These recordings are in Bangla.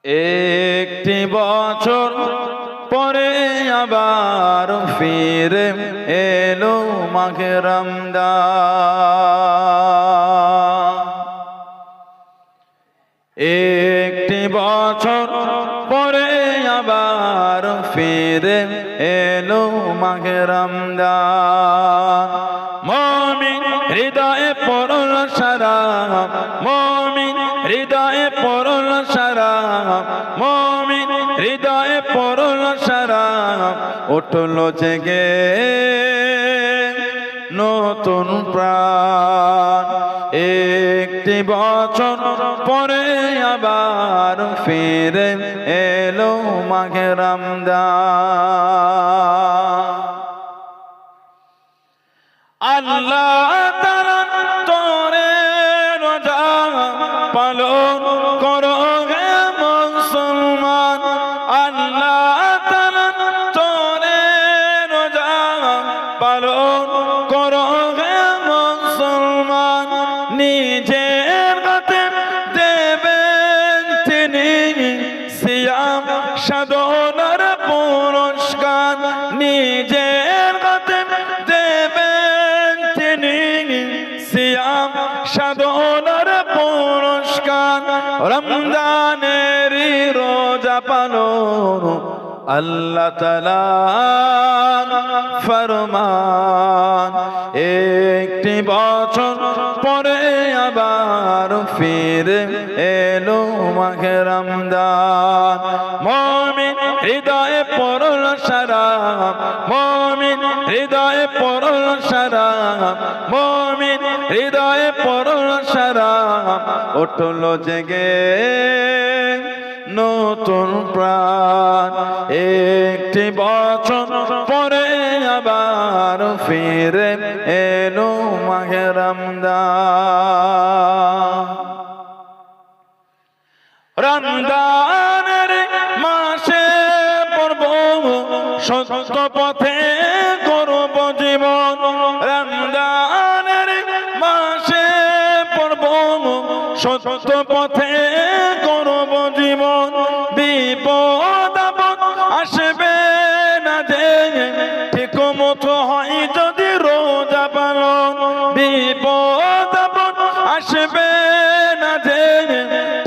একটি বছর পরে আবার ফিরে এলো মাঘে রমজান। একটি বছর পরে আবার ফিরে এলো মাঘে রমজান। মুমিন হৃদয়ে পড়ল সালাম, মুমিন হৃদয়ে পড়ল সালাম, মুমিন হৃদয়ে পড়ল সালাম। উঠল জেগে নতুন প্রাণ। একটি বছর পরে আবার ফিরে এলো মাঘে রমজান। আল্লাহ তাআলা তোরে রোজা পালন করো হে মুসলমান। আল্লাহ তাআলা তোরে রোজা পালন করো হে মুসলমান। নিজের হাতে দেবেন তিনি সিয়াম সাধনার পুরস্কার। নিজের হাতে দেবেন তিনি সিয়াম সাধনার পুরস্কার। রমজানের রোজা পালন আল্লাহ তাআলার ফরমান। একটি বছর পরে আবার ফিরে এলো মাঘে রমজান। মুমিন হৃদয়ে পড়ল সালাম, মুমিন হৃদয়ে পড়ল সালাম, মুমিন হৃদয়ে পড়ল সালাম। উঠল জেগে নতুন প্রাণ। একটি বছর পরে আবার ফিরে এলো মাঘে রমজান। রমজানের মাসে পড়ব সত্য পথে করব জীবন। রমজানের মাসে পড়ব সত্য পথে করব জীবন। বিপদ আপদ আসবে না যে ঠিক মতো হয় যদি রোজা পালন। বিপদ আপদ আসবে না যে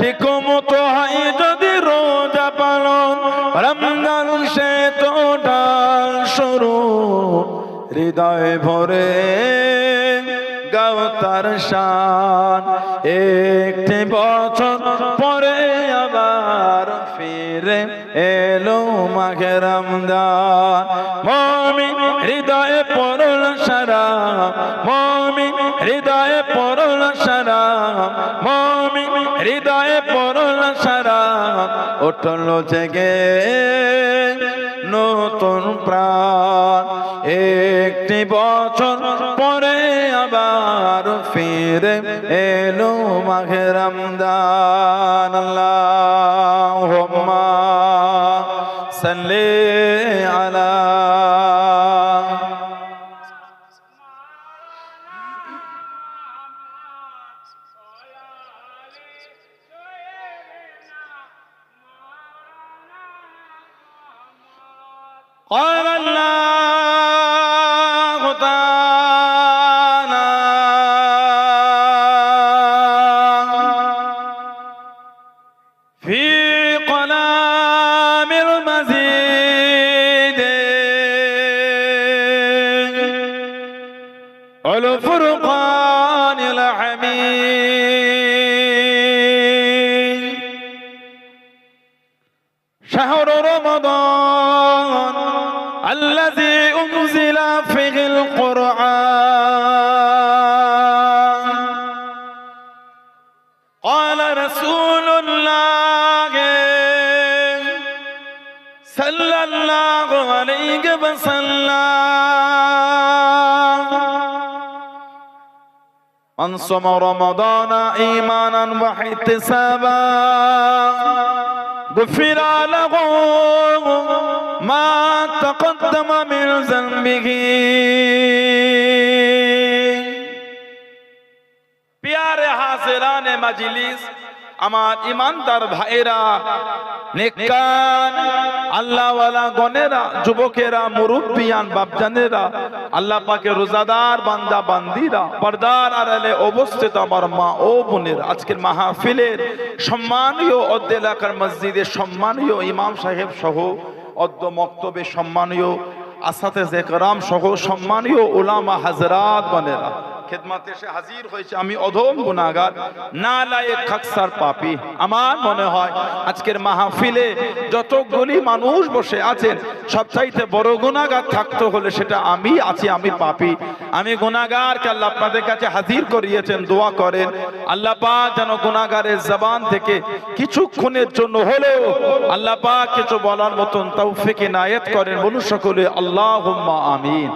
ঠিক মতো হয় যদি রোজা পালন। রমজান সে তো ডাল শুরু, হৃদয় ভরে গাও তার শান। একটি বছর পরে আবার ফিরে এলো মাঘে রমজান। মুমিন হৃদয়ে পড়ল সালাম, মুমিন হৃদয়ে পড়ল সালাম, মুমিন হৃদয়ে পড়ল সালাম। উঠল জেগে নতুন প্রাণ। একটি বছর পরে আবার ফিরে এলো মাঘে রমজান। আল্লাহুম্মা সাল্লি আলা قال الله تعالى في كلام المزيد والفرقان الحميد. شهر رمضان الذي أنزل فيه القرآن. قال رسول الله صلى الله عليه وسلم: من صام رمضان إيمانا واحتسابا غفر له ما تقدم من ذنبه. प्यारे हाज़िरान मजलिस, আমার ইমানদার ভাইরা, নেককার আল্লাহওয়ালা গণেরা, যুবকেরা, মুরব্বিয়ান, বাপজানেরা, আল্লাহ পাকের রোজাদার বান্দা বান্দিরা, পর্দার আড়ালে অবস্থিত আমার মা ও বোনের, আজকের মাহফিলের সম্মানীয় অদ্য এলাকার মসজিদের সম্মানীয় ইমাম সাহেব সহ, অদ্য মক্তবে সম্মানীয় আসাতেজে কেরাম সহ সম্মানীয় উলামা হাজরাত গণেরা, খেদমাতে এসে হাজির হয়েছে আমি অধম গুনাহগার, নালায়েক খাকসার পাপী। আমার মনে হয় আজকের মাহফিলে যতগুলি মানুষ বসে আছেন সবচাইতে বড় গুনাহগার থাকতে হলে সেটা আমি আছি, আমি পাপী, আমি গুনাহগারকে আল্লাহ আপনাদের কাছে হাজির করিয়েছেন। দোয়া করেন আল্লাহ পাক যেন গুনাহগারের জবান থেকে কিছুক্ষণের জন্য হলেও আল্লাহ পাক কিছু বলার মতন তৌফিক ইনায়েত করেন। বলুন সকলে আল্লাহুম্মা আমিন।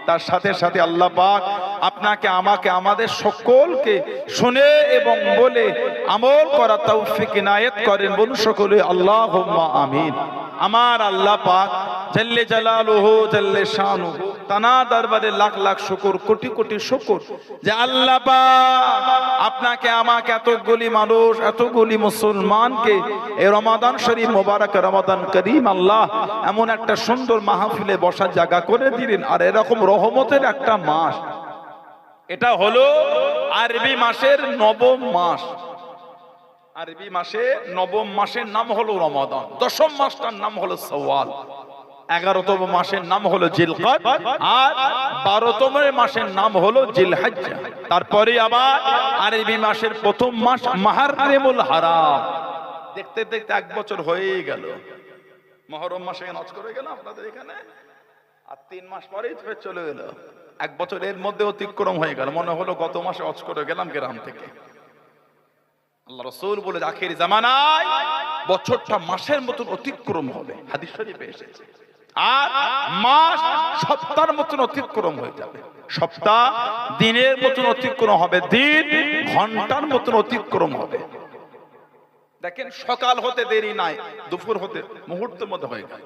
তার সাথে সাথে আল্লাহ পাক আপনাকে আমাকে আমাদের সকলকে শুনে এবং বলে আমল করা তৌফিক ইনায়েত করেন। বলুন সকলে আল্লাহুম্মা আমিন। আমার আল্লাহ পাক জাল্লে জালালুহু জাল্লে শানুহু, তানা দরবারে লাখ লাখ শুকর, কোটি কোটি শুকর যে আল্লাহ পাক আপনাকে আমাকে এতগুলি মানুষ, এতগুলি মুসলমানকে এই রমাদান শরীফ মোবারক, রমাদান করিম আল্লাহ এমন একটা সুন্দর মাহফিলে বসার জায়গা করে দিলেন। আর এরকম রহমতের একটা মাস, এটা হলো আরবি মাসের নবম মাস। আরবি মাসে নবম মাসের নাম হলো রমাদান, দশম মাসটার নাম হলো শাওয়াল, 11তম মাসের নাম হলো জিলকদ, আর 12তম মাসের নাম হলো জিলহজ্জা। তারপরে আবার আরবি মাসের প্রথম মাস মুহররমুল হারাম। দেখতে দেখতে এক বছর হয়ে গেল। মুহররম মাসে নজ করে গেল আপনাদের এখানে, আর 3 মাস পরেই ফের চলে গেল। এক বছর এর মধ্যে অতিক্রম হয়ে গেল, মনে হলো গত মাসে হজ করে গেলাম গ্রাম থেকে। আল্লাহ রাসূল বলে আখির জামানায় বছরটা মাসের মতন অতিক্রম হবে, হাদিস শরীফে এসেছে। আর মাস সপ্তাহের মতন অতিক্রম হয়ে যাবে, সপ্তাহ দিনের মতন অতিক্রম হবে, দিন ঘন্টার মতন অতিক্রম হবে। দেখেন সকাল হতে দেরি নাই, দুপুর হতে মুহূর্তের মধ্যে হয়ে গেল।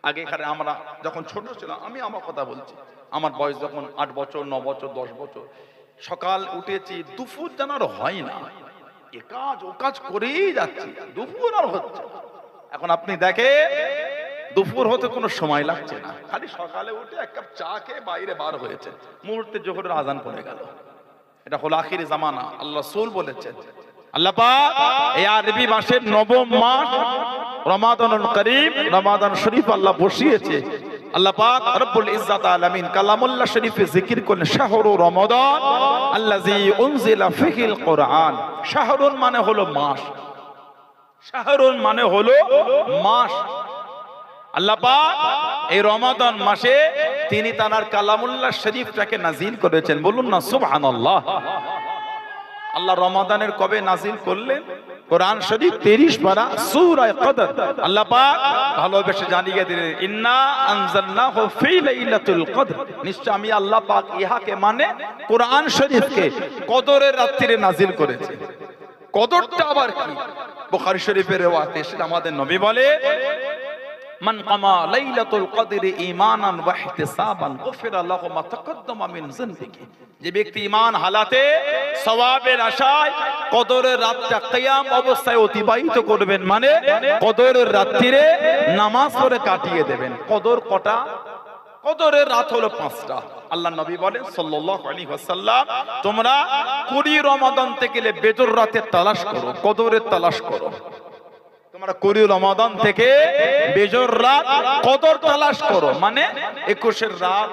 আগে এখানে আমরা যখন ছোট ছিলাম, আমি আমার কথা বলছি, আমার বয়স যখন 8 বছর, 9 বছর, 10 বছর, সকাল উঠেছি, দুপুর যেন আর হয় না, এ কাজ ও কাজ করেই যাচ্ছি, দুপুর আর হচ্ছে। এখন আপনি দেখেন দুপুর হতে কোনো সময় লাগছে না, খালি সকালে উঠে এক কাপ চা খেয়ে বাইরে বার হয়েছে, মুহূর্তে জোহরের আজান পড়ে গেল। এটা হলো আখির জামানা। আল্লাহ রাসূল বলেছেন, আল্লাহ পাক এই আরবি মাসের নবম মাস রমাদানুল করিম, রমাদান শরীফ আল্লাহ বসিয়েছে। আল্লাহ পাক রব্বুল ইজ্জাত আলামিন কালামুল্লাহ শরীফে জিকির করেন শাহরু রমাদান আল্লাযী উনজিলা ফীহিল কুরআন। শাহরুন মানে হলো মাস, শাহরুন মানে হলো মাস। আল্লাহ পাক এই রমাদান মাসে তিনি তার কালামুল্লাহ শরীফটাকে নাজিল করেছেন। বলুন না সুবহানাল্লাহ। আল্লাহ রমাদানের কবে নাজিল করলেন? কোরআন শরীফ 30 পারা সূরা কদর। আল্লাহ পাক ভালোবেসে জানিয়ে দিলেন, ইন্না আনজালনাহু ফি লাইলাতুল কদর। নিশ্চয় আমি আল্লাহ পাক ইহাকে মানে কোরআন শরীফকে কদরের রাত্রিতে নাজিল করেছি। কদরটা আবার কি? বুখারী শরীফের riwayat এসে আমাদের নবী বলে, মান কামা লাইলাতুল কদরি ঈমানান ওয়া ইহতিসাবান গুফিরা লাহু মা তাকাদ্দামা মিন যানবিহি। যে ব্যক্তি ঈমান হালাতে সওয়াবের আশায় কদরের রাতটা কিয়াম অবস্থায় অতিবাহিত করবেন, মানে কদরের রাত্রিরে নামাজ পড়ে কাটিয়ে দেবেন। কদর কটা? কদরের রাত হলো 5টা। আল্লাহ নবী বলেন সাল্লাল্লাহু আলাইহি ওয়াসাল্লাম, তোমরা 20 রমাদান থেকে বেজর রাতের তালাশ করো, কদরের তালাশ করো। তোমরা 20 রমাদান থেকে বেজর রাত কদর তালাশ করো, মানে 21-এর রাত,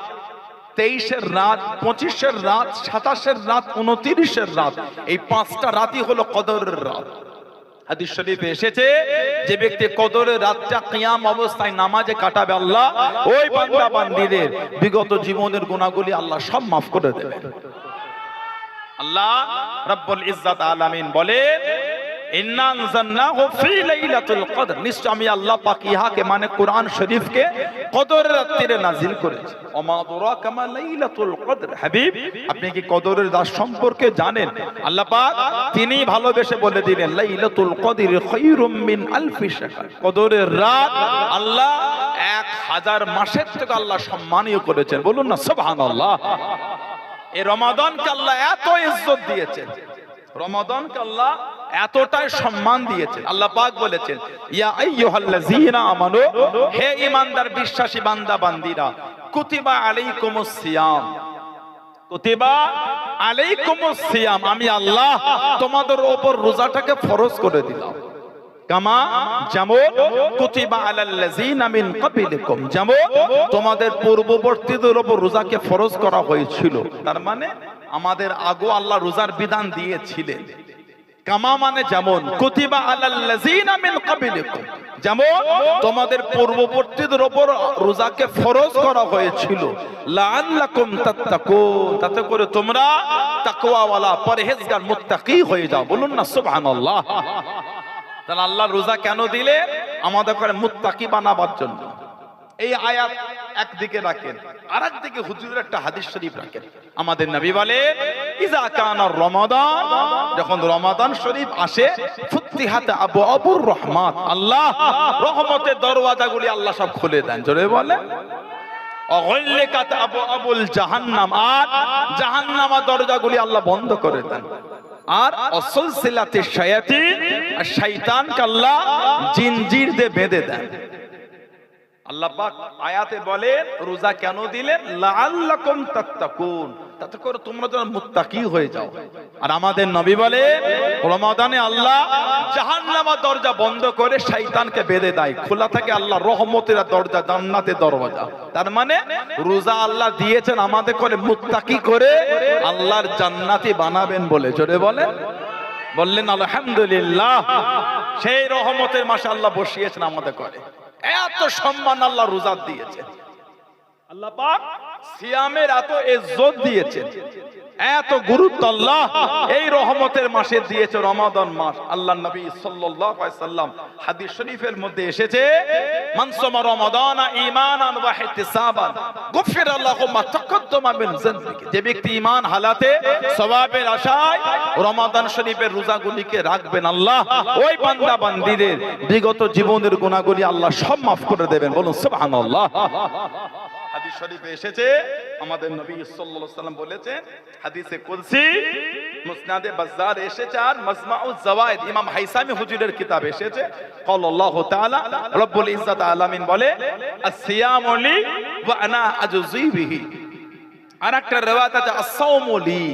23-এর রাত, 25-এর রাত, 27-এর রাত, 29-এর রাত, এই 5টা রাতই হলো কদরের রাত। হাদিস শরীফে এসেছে, যে ব্যক্তি কদরের রাতটা কিয়াম অবস্থায় নামাজে কাটাবে, আল্লাহ ওই বান্দা বান্দীদের বিগত জীবনের গুনাহগুলি আল্লাহ সব মাফ করে দেবেন। আল্লাহ রাব্বুল ইজ্জাত আলামিন বলেন, ইন্না আনজালনাহু ফি লাইলাতুল কদর। নিশ্চয় আমি আল্লাহ পাক ইহাকে মানে কোরআন শরীফকে কদরের রাত্রিতে নাজিল করেছি। ওমা আদরাকা মা লাইলাতুল কদর। হাবিব, আপনি কি কদরের রাত সম্পর্কে জানেন? আল্লাহ পাক তিনি ভালোবেসে বলে দিলেন, লাইলাতুল কদরি খায়রুম মিন আলফি শাহর। কদরের রাত আল্লাহ 1000 মাসের থেকে আল্লাহ সম্মানীয় করেছেন। বলুন না সুবহানাল্লাহ। এই রমাদানকে আল্লাহ এত ইজ্জত দিয়েছেন, রমাদানকে আল্লাহ এতটাই সম্মান দিয়েছেন। আল্লাহ পাক বলেছেন, ইয়া আইয়ুহাল্লাযীনা আমানু, হে ঈমানদার বিশ্বাসী বান্দা বান্দীরা, কুতিবা আলাইকুমুস সিয়াম, কুতিবা আলাইকুমুস সিয়াম, আমি আল্লাহ তোমাদের উপর রোজাটাকে ফরজ করে দিলাম। কামা, যেমন কুতিবা আলাল্লাযীনা মিন ক্বাবলিকুম, যেমন তোমাদের পূর্ববর্তীদের উপর রোজাকে ফরজ করা হয়েছিল। তার মানে আমাদের আগে আল্লাহ রোজার বিধান দিয়েছিলেন। কামা মানে যেমন, কুতিবা আলাল্লাযীনা মিন ক্বাবলিকুম, যেমন তোমাদের পূর্ববর্তীদের উপর রোজাকে ফরজ করা হয়েছিল। লাআল্লাকুম তাত্তাকুন, তাতে করে তোমরা তাকওয়াওয়ালা পরহেজগার মুত্তাকি হয়ে যাও। বলুন না সুবহানাল্লাহ। তাহলে আল্লাহ রোজা কেন দিলে? আমাদের করে মুত্তাকি বানাবার জন্য। এই আয়াত একদিকে রাখেন, আর একদিকে হুজুরের একটা হাদিস শরীফ রাখেন। আমাদের নবী বলে, ইজা কানা রমাদান, যখন রমাদান শরীফ আসে, ফুতিহাত আবওয়াবুর রহমাত, আল্লাহ রহমতের দরওয়াজাগুলি আল্লাহ সব খুলে দেন। জোরে বলে, অগল্লিকাত আবওয়াবুল জাহান্নাম, আর জাহান্নামের দরজাগুলি আল্লাহ বন্ধ করে দেন। আর অসলসিলাতে শায়াতিন, আর শয়তানকে আল্লাহ জিনজির দিয়ে বেঁধে দেন। আল্লাহ পাক আয়াতে বলেন রোজা কেন দিলেন? লাআল্লাকুম তাত্তাকুন, তাতে করে তোমরা যেন মুত্তাকি হয়ে যাও। আর আমাদের নবী বলে, রমাদানে আল্লাহ জাহান্নামের দরজা বন্ধ করে শয়তানকে বেঁধে দেয়, খোলা থাকে আল্লাহ রহমতের দরজা, জান্নাতের দরজা। তার মানে রোজা আল্লাহ দিয়েছেন আমাদের করে মুত্তাকি করে আল্লাহর জান্নাতি বানাবেন বলে। জোরে বলেন, বললেন আলহামদুলিল্লাহ। সেই রহমতের মাসে আল্লাহ বসিয়েছেন আমাদের করে। এত সম্মান আল্লাহ রোজা দিয়েছেন। আল্লাহ পাক সিয়ামের এত ইজ্জত দিয়েছেন, এত গুরুত্ব আল্লাহ এই রহমতের মাসে দিয়েছে, রমাদান মাস। আল্লাহ নবী সাল্লাল্লাহু আলাইহি সাল্লাম হাদিস শরীফের মধ্যে এসেছে, মান সামা রমাদানা ঈমানান ওয়া ইহতিসাবান গুফিরা লাহু মা তাকাদ্দামা মিন যানবিহি, যে ব্যক্তি ঈমান হালাতে সওয়াবের আশায় রমাদান শরীফের রোজাগুলিকে রাখবেন, আল্লাহ ওই বান্দা বান্দীদের বিগত জীবনের গুনাহগুলি আল্লাহ সব মাফ করে দেবেন। বলুন সুবহানাল্লাহ। হাদিস শরীফে এসেছে, আমাদের নবী সাল্লাল্লাহু আলাইহি সাল্লাম বলেছেন, হাদিসে কুদসি মুসনাদে বাজ্জার এসেছে, আর মাজমাউজ জাওয়ায়েদ ইমাম হাইসামি হুজুরের কিতাবে এসেছে, ক্বালাল্লাহু তাআলা রব্বুল ইজ্জাত আলামিন বলে, আসসিয়ামু লি ওয়া আনা আজজি বিহি। আর একটা riwayat আছে আসসাওমু লি,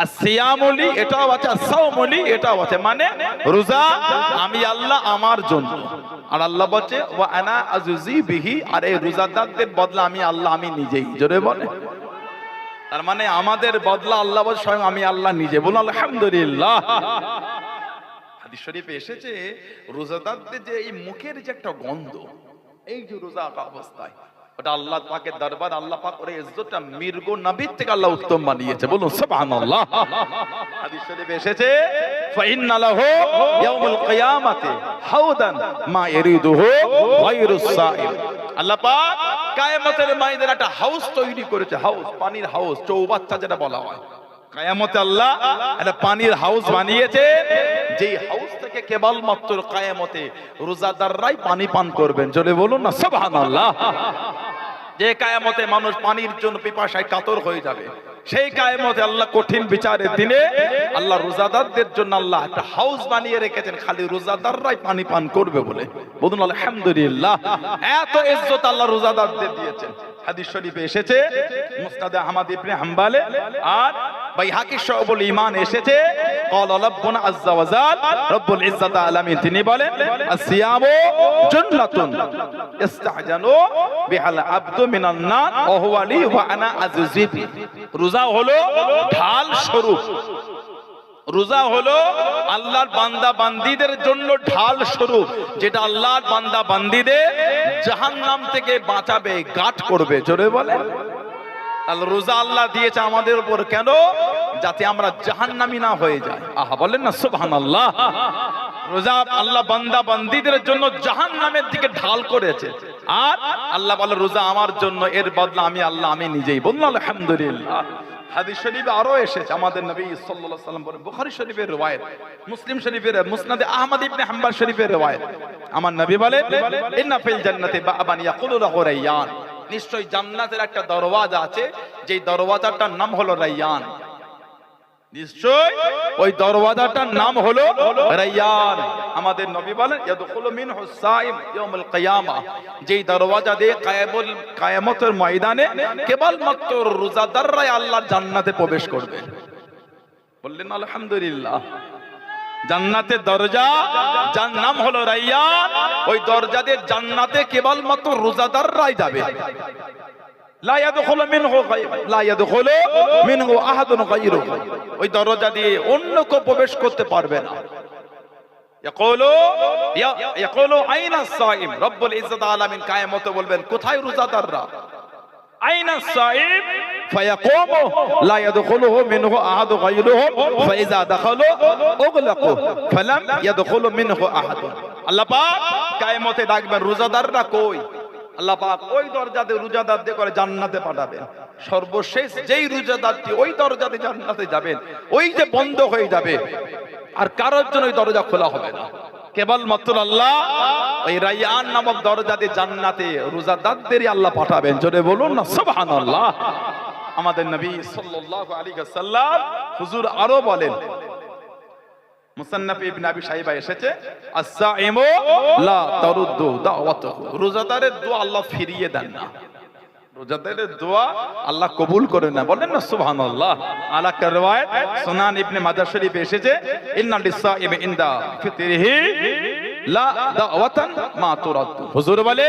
আসসিয়ামু লি এটাও আছে, আসসাওমু লি এটাও আছে, মানে রোজা আমি আল্লাহ আমার জন্য। আর আল্লাহ বলছে ওয়া আনা আজজি বিহি, আর এই রোজাদারদের বদলা আমি আল্লাহ আমি নিজেই। জোরে বলে, তার মানে আমাদের বদলা আল্লাহ বলে স্বয়ং আমি আল্লাহ নিজে। বলুন আলহামদুলিল্লাহ। হাদিস শরীফে এসেছে, রোজাদারদের যে এই মুখের যে একটা গন্ধ, এই যে রোজা অবস্থায়, ওটা আল্লাহ পাকের দরবার, আল্লাহ পাক ওর ইজ্জতটা মৃগ নবীর থেকে আল্লাহ উত্তম বানিয়েছে। বলুন সুবহানাল্লাহ। হাদিস শরীফে এসেছে, ফাইন্না লাহু ইয়াউমুল কিয়ামাতি হাউদান মা ইরিদুহু গায়রুস সাইল, আল্লাহ পাক কিয়ামতের ময়দানে একটা হাউস তৈরি করেছে, হাউস, পানির হাউস, চৌবাচ্চা যেটা বলা হয়। কিয়ামতে আল্লাহ একটা পানির হাউস বানিয়েছে, যেই হাউস থেকে কেবলমাত্র কিয়ামতে রোজাদাররাই পানি পান করবেন। জোরে বলুন না সুবহানাল্লাহ। যে কিয়ামতে মানুষ পানির জন্য পিপাসায় কাতর হয়ে যাবে, সেই কিয়ামতে আল্লাহ কঠিন বিচারের দিনে আল্লাহ রোজাদারদের জন্য আল্লাহ একটা হাউস বানিয়ে রেখেছেন, খালি রোজাদাররাই পানি পান করবে বলে। বলুন আলহামদুলিল্লাহ। এত ইজ্জত আল্লাহ রোজাদারদের দিয়েছেন। হাদিস শরীফে এসেছে, মুসনাদে আহমদ ইবনে হাম্বলে আর বাইহাকি শুআবুল ঈমান এসেছে, ক্বালা রাব্বুনা আযজা ওয়া জাল, রব্বুল ইজ্জাত আলামিন তিনি বলেন, আসসিয়ামু জান্নাতুন ইস্তাজানু বিহাল আবদু মিনান নার ওয়া হুয়া লি ওয়া আনা আজজি বি। রোজা হলো ঢাল স্বরূপ, রোজা হলো আল্লাহর বান্দা বান্দীদের জন্য ঢাল স্বরূপ, যেটা আল্লাহর বান্দা বান্দীদের জাহান্নাম থেকে বাঁচাবে, গার্ড করবে। জোরে বলে, তাহলে রোজা আল্লাহ দিয়েছে আমাদের উপর কেন? যাতে আমরা জাহান্নামী না হয়ে যাই। আহা বলেন না সুবহানাল্লাহ। রোজা আল্লাহ বান্দা বান্দীদের জন্য জাহান্নামের দিকে ঢাল করেছে, আর আল্লাহ বলে রোজা আমার জন্য, এর বদলা আমি আল্লাহ আমি নিজেই। বলুন আলহামদুলিল্লাহ। হাদিস শরীফে আরো এসেছে, আমাদের নবী সাল্লাল্লাহু আলাইহি সাল্লাম বলেন, বুখারী শরীফের riwayat, মুসলিম শরীফের, মুসনাদে আহমদ ইবনে হাম্বল শরীফের riwayat, আমার নবী বলেন, ইন্না ফিল জান্নাতি বাবান ইয়াকুলু লাহু রায়্যান, নিশ্চয় জান্নাতের একটা দরওয়াজা আছে, যেই দরওয়াজাটার নাম হলো রায়্যান। নিশ্চয় ওই দরওয়াজাটার নাম হলো রায়্যান। আমাদের নবী বলেন ইয়াদখুলু মিনহু সাইম ইয়াউমুল কিয়ামা, যেই দরওয়াজা দিয়ে কিয়ামতের ময়দানে কেবলমাত্র রোজাদাররাই আল্লাহর জান্নাতে প্রবেশ করবে। বললেন আলহামদুলিল্লাহ। জান্নাতের দরজা যার নাম হলো রায়্যান, ওই দরজা দিয়ে জান্নাতে কেবলমাত্র রোজাদাররাই যাবে। লা ইয়াদখুলু মিনহু আহাদুন গায়রুহু, ওই দরজা দিয়ে অন্য কেউ প্রবেশ করতে পারবে না। ইয়াকুলু আইনা সাইম, রব্বুল ইজ্জত আলামিন কিয়ামতে বলবেন কোথায় রোজাদাররা? আইনা সাইম ফায়াকুমু লা ইয়াদখুলুহু মিনহু আহাদু গায়রুহুম ফাইযা দাখালু উগলাকু ফালাম ইয়াদখুলু মিনহু আহাদ। আল্লাহ পাক কিয়ামতে ডাকবেন রোজাদাররা কই? আল্লাহ পাক ওই দরজাতে রোজাদারদের করে জান্নাতে পাঠাবেন। সর্বশেষ যেই রোজাদারটি ওই দরজাতে জান্নাতে যাবেন, ওই যে বন্ধ হয়ে যাবে, আর কারোর জন্য ওই দরজা খোলা হবে না, কেবলমাত্র আল্লাহ ওই রায়্যান নামক দরজাতে জান্নাতে রোজাদারদেরই আল্লাহ পাঠাবেন। জোরে বলুন না সুবহানাল্লাহ। আমাদের নবী সাল্লাল্লাহু আলাইহি ওয়াসাল্লাম হুজুর আরো বলেন, মুসান্নাফ ইবনে আবি শাইবা এসেছে, আস-সাইমু লা তারুদ্দু দাওয়াতুহু, রোজাদারের দোয়া আল্লাহ ফিরিয়ে দেন না, রোজাদারের দোয়া আল্লাহ কবুল করে না। বলেন না সুবহানাল্লাহ। আলা কারওয়ায়াত সুনান ইবনে মাজাহ শরীফে এসেছে, ইন্না লিস-সাইমি ইনদা ফিতরিহি লা দাওয়াতান মা তুরাদ্দু। হুজুর বলে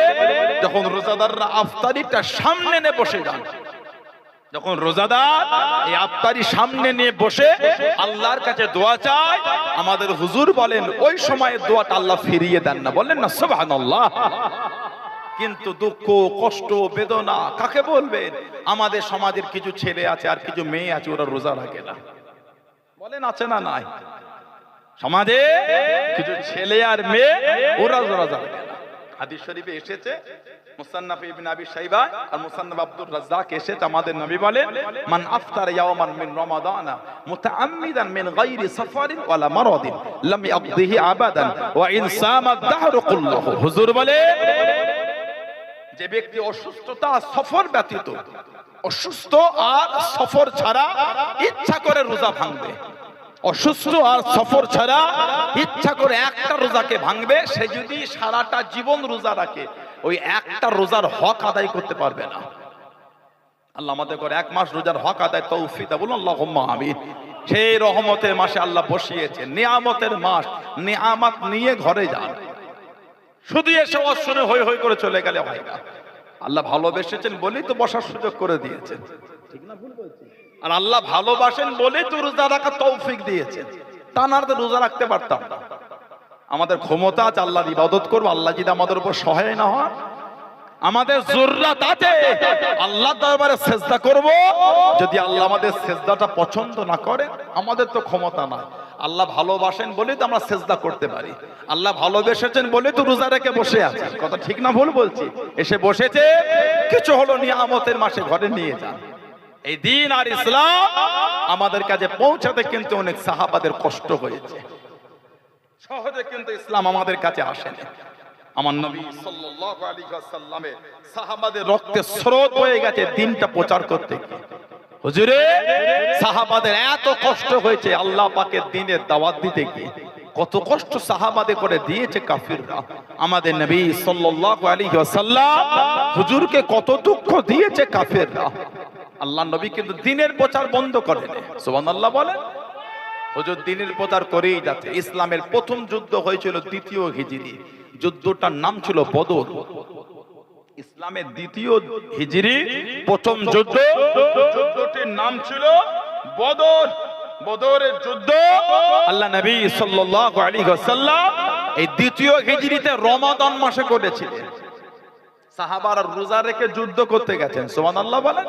যখন রোজাদাররা ইফতারিটা সামনে নিয়ে বসে যান, যখন রোজাদার এই ইফতারি সামনে নিয়ে বসে আল্লাহর কাছে দোয়া চায়, আমাদের হুজুর বলেন ওই সময় দোয়াটা আল্লাহ ফিরিয়ে দেন না। বলেন না সুবহানাল্লাহ। কিন্তু দুঃখ কষ্ট বেদনা কাকে বলবেন? আমাদের সমাজের কিছু ছেলে আছে আর কিছু মেয়ে আছে, ওরা রোজা রাখে না। বলেন আছে না নাই? সমাজে কিছু ছেলে আর মেয়ে ওরা রোজা রাখে না। হাদিস শরীফে এসেছে, মুসান্নাফ ইবনে আবি শাইবা আর মুসান্নাফ আব্দুর রাজ্জাক এসেছে, আমাদের নবী বলেন মান আফতার ইয়াওমান মিন রমাদানা মুতাআম্মিদান মিন গায়রি সাফারিন ওয়ালা মারাদিন লাম ইয়াকদিহি আবাদান ওয়া ইন সামা আদ-দাহরু কুল্লুহু। হুজুর বলে যে ব্যক্তি অসুস্থতা সফর ব্যতীত, অসুস্থ আর সফর ছাড়া ইচ্ছা করে রোজা ভাঙবে, অসুস্থ আর সফর ছাড়া ইচ্ছা করে একটা রোজাকে ভাঙবে, সে যদি সারাটা জীবন রোজা রাখে ওই একটা রোজার হক আদায় করতে পারবে না। আল্লাহ আমাদের করে এক মাস রোজার হক আদায় তৌফিক দাও, বলুন আল্লাহুম্মা আমিন। সেই রহমতের মাসে আল্লাহ বসিয়েছে, নিয়ামতের মাস, নিয়ামত নিয়ে ঘরে যান। শুধু এসে অশুনে হই হই করে চলে গেলে হয় না। আল্লাহ ভালোবেসেছেন বলেই তো বসার সুযোগ করে দিয়েছেন, ঠিক না ভুল বলছি? আর আল্লাহ ভালোবাসেন বলেই তো রোজা রাখার তৌফিক দিয়েছেন, তা না তো রোজা রাখতে পারতাম না। আমাদের ক্ষমতা আছে আল্লাহর ইবাদত করবো, আল্লাহ যদি আমাদের উপর সহায় না হয়, আমাদের জরুরত আছে আল্লাহর দরবারে সেজদা করব, যদি আল্লাহ আমাদের সেজদাটা পছন্দ না করে আমাদের তো ক্ষমতা নাই। আল্লাহ ভালোবাসেন বলেই তো আমরা সেজদা করতে পারি, আল্লাহ ভালোবেসেছেন বলেই তো রোজা রেখে বসে আছে। কথা ঠিক না ভুল বলছি? এসে বসেছে, কিছু হলো নিয়ামতের মাসে ঘরে নিয়ে যান। এই দিন আর ইসলাম আমাদের কাছে পৌঁছাতে কিন্তু অনেক সাহাবাদের কষ্ট হয়েছে, সহজে কিন্তু ইসলাম আমাদের কাছে আসেনি। আমার নবী সাল্লাল্লাহু আলাইহি ওয়াসাল্লামের সাহাবাদের রক্তে স্রোত হয়ে গেছে দিনটা প্রচার করতে গিয়ে। হুজুরে সাহাবাদের এত কষ্ট হয়েছে আল্লাহ পাকের দ্বীনের দাওয়াত দিতে গিয়ে, কত কষ্ট সাহাবাদের করে দিয়েছে কাফিররা। আমাদের নবী সাল্লাল্লাহু আলাইহি ওয়াসাল্লাম হুজুরকে কত দুঃখ দিয়েছে কাফিররা। আল্লাহ নবী কিন্তু দ্বীনের প্রচার বন্ধ করেনি। সুবহানাল্লাহ বলেন। হুজুর দ্বীনের প্রচার করেই যাচ্ছে। ইসলামের প্রথম যুদ্ধ হয়েছিল দ্বিতীয় হিজরি, যুদ্ধটার নাম ছিল বদর। ইসলামের দ্বিতীয় হিজরি প্রথম যুদ্ধ, যুদ্ধটির নাম ছিল বদর। বদরের যুদ্ধ আল্লাহ নবী সাল্লাল্লাহু আলাইহি ওয়াসাল্লাম এই দ্বিতীয় হিজরিতে রমাদান মাসে করেছিলেন। সাহাবারা রোজা রেখে যুদ্ধ করতে গেছেন। সুবহানাল্লাহ বলেন।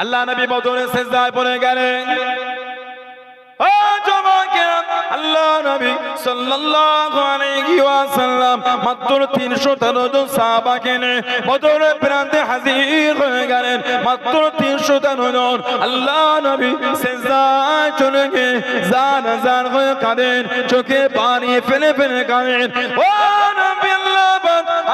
আল্লাহ নবী বদরে সিজদায় পড়ে গেলেন। আল্লাহ নবী সাল্লাল্লাহু আলাইহি ওয়াসাল্লাম মাত্র 313 জন সাহাবাকে নিয়ে বদরের প্রান্তে হাজির হয়ে গেলেন। মাত্র 313 জন। আল্লাহ নবী সিজদায় চলে গিয়ে জান জান হয়ে কাঁদেন, চোখে পানি ফেলে ফেলে কাঁদেন। ও নবী আল্লাহ,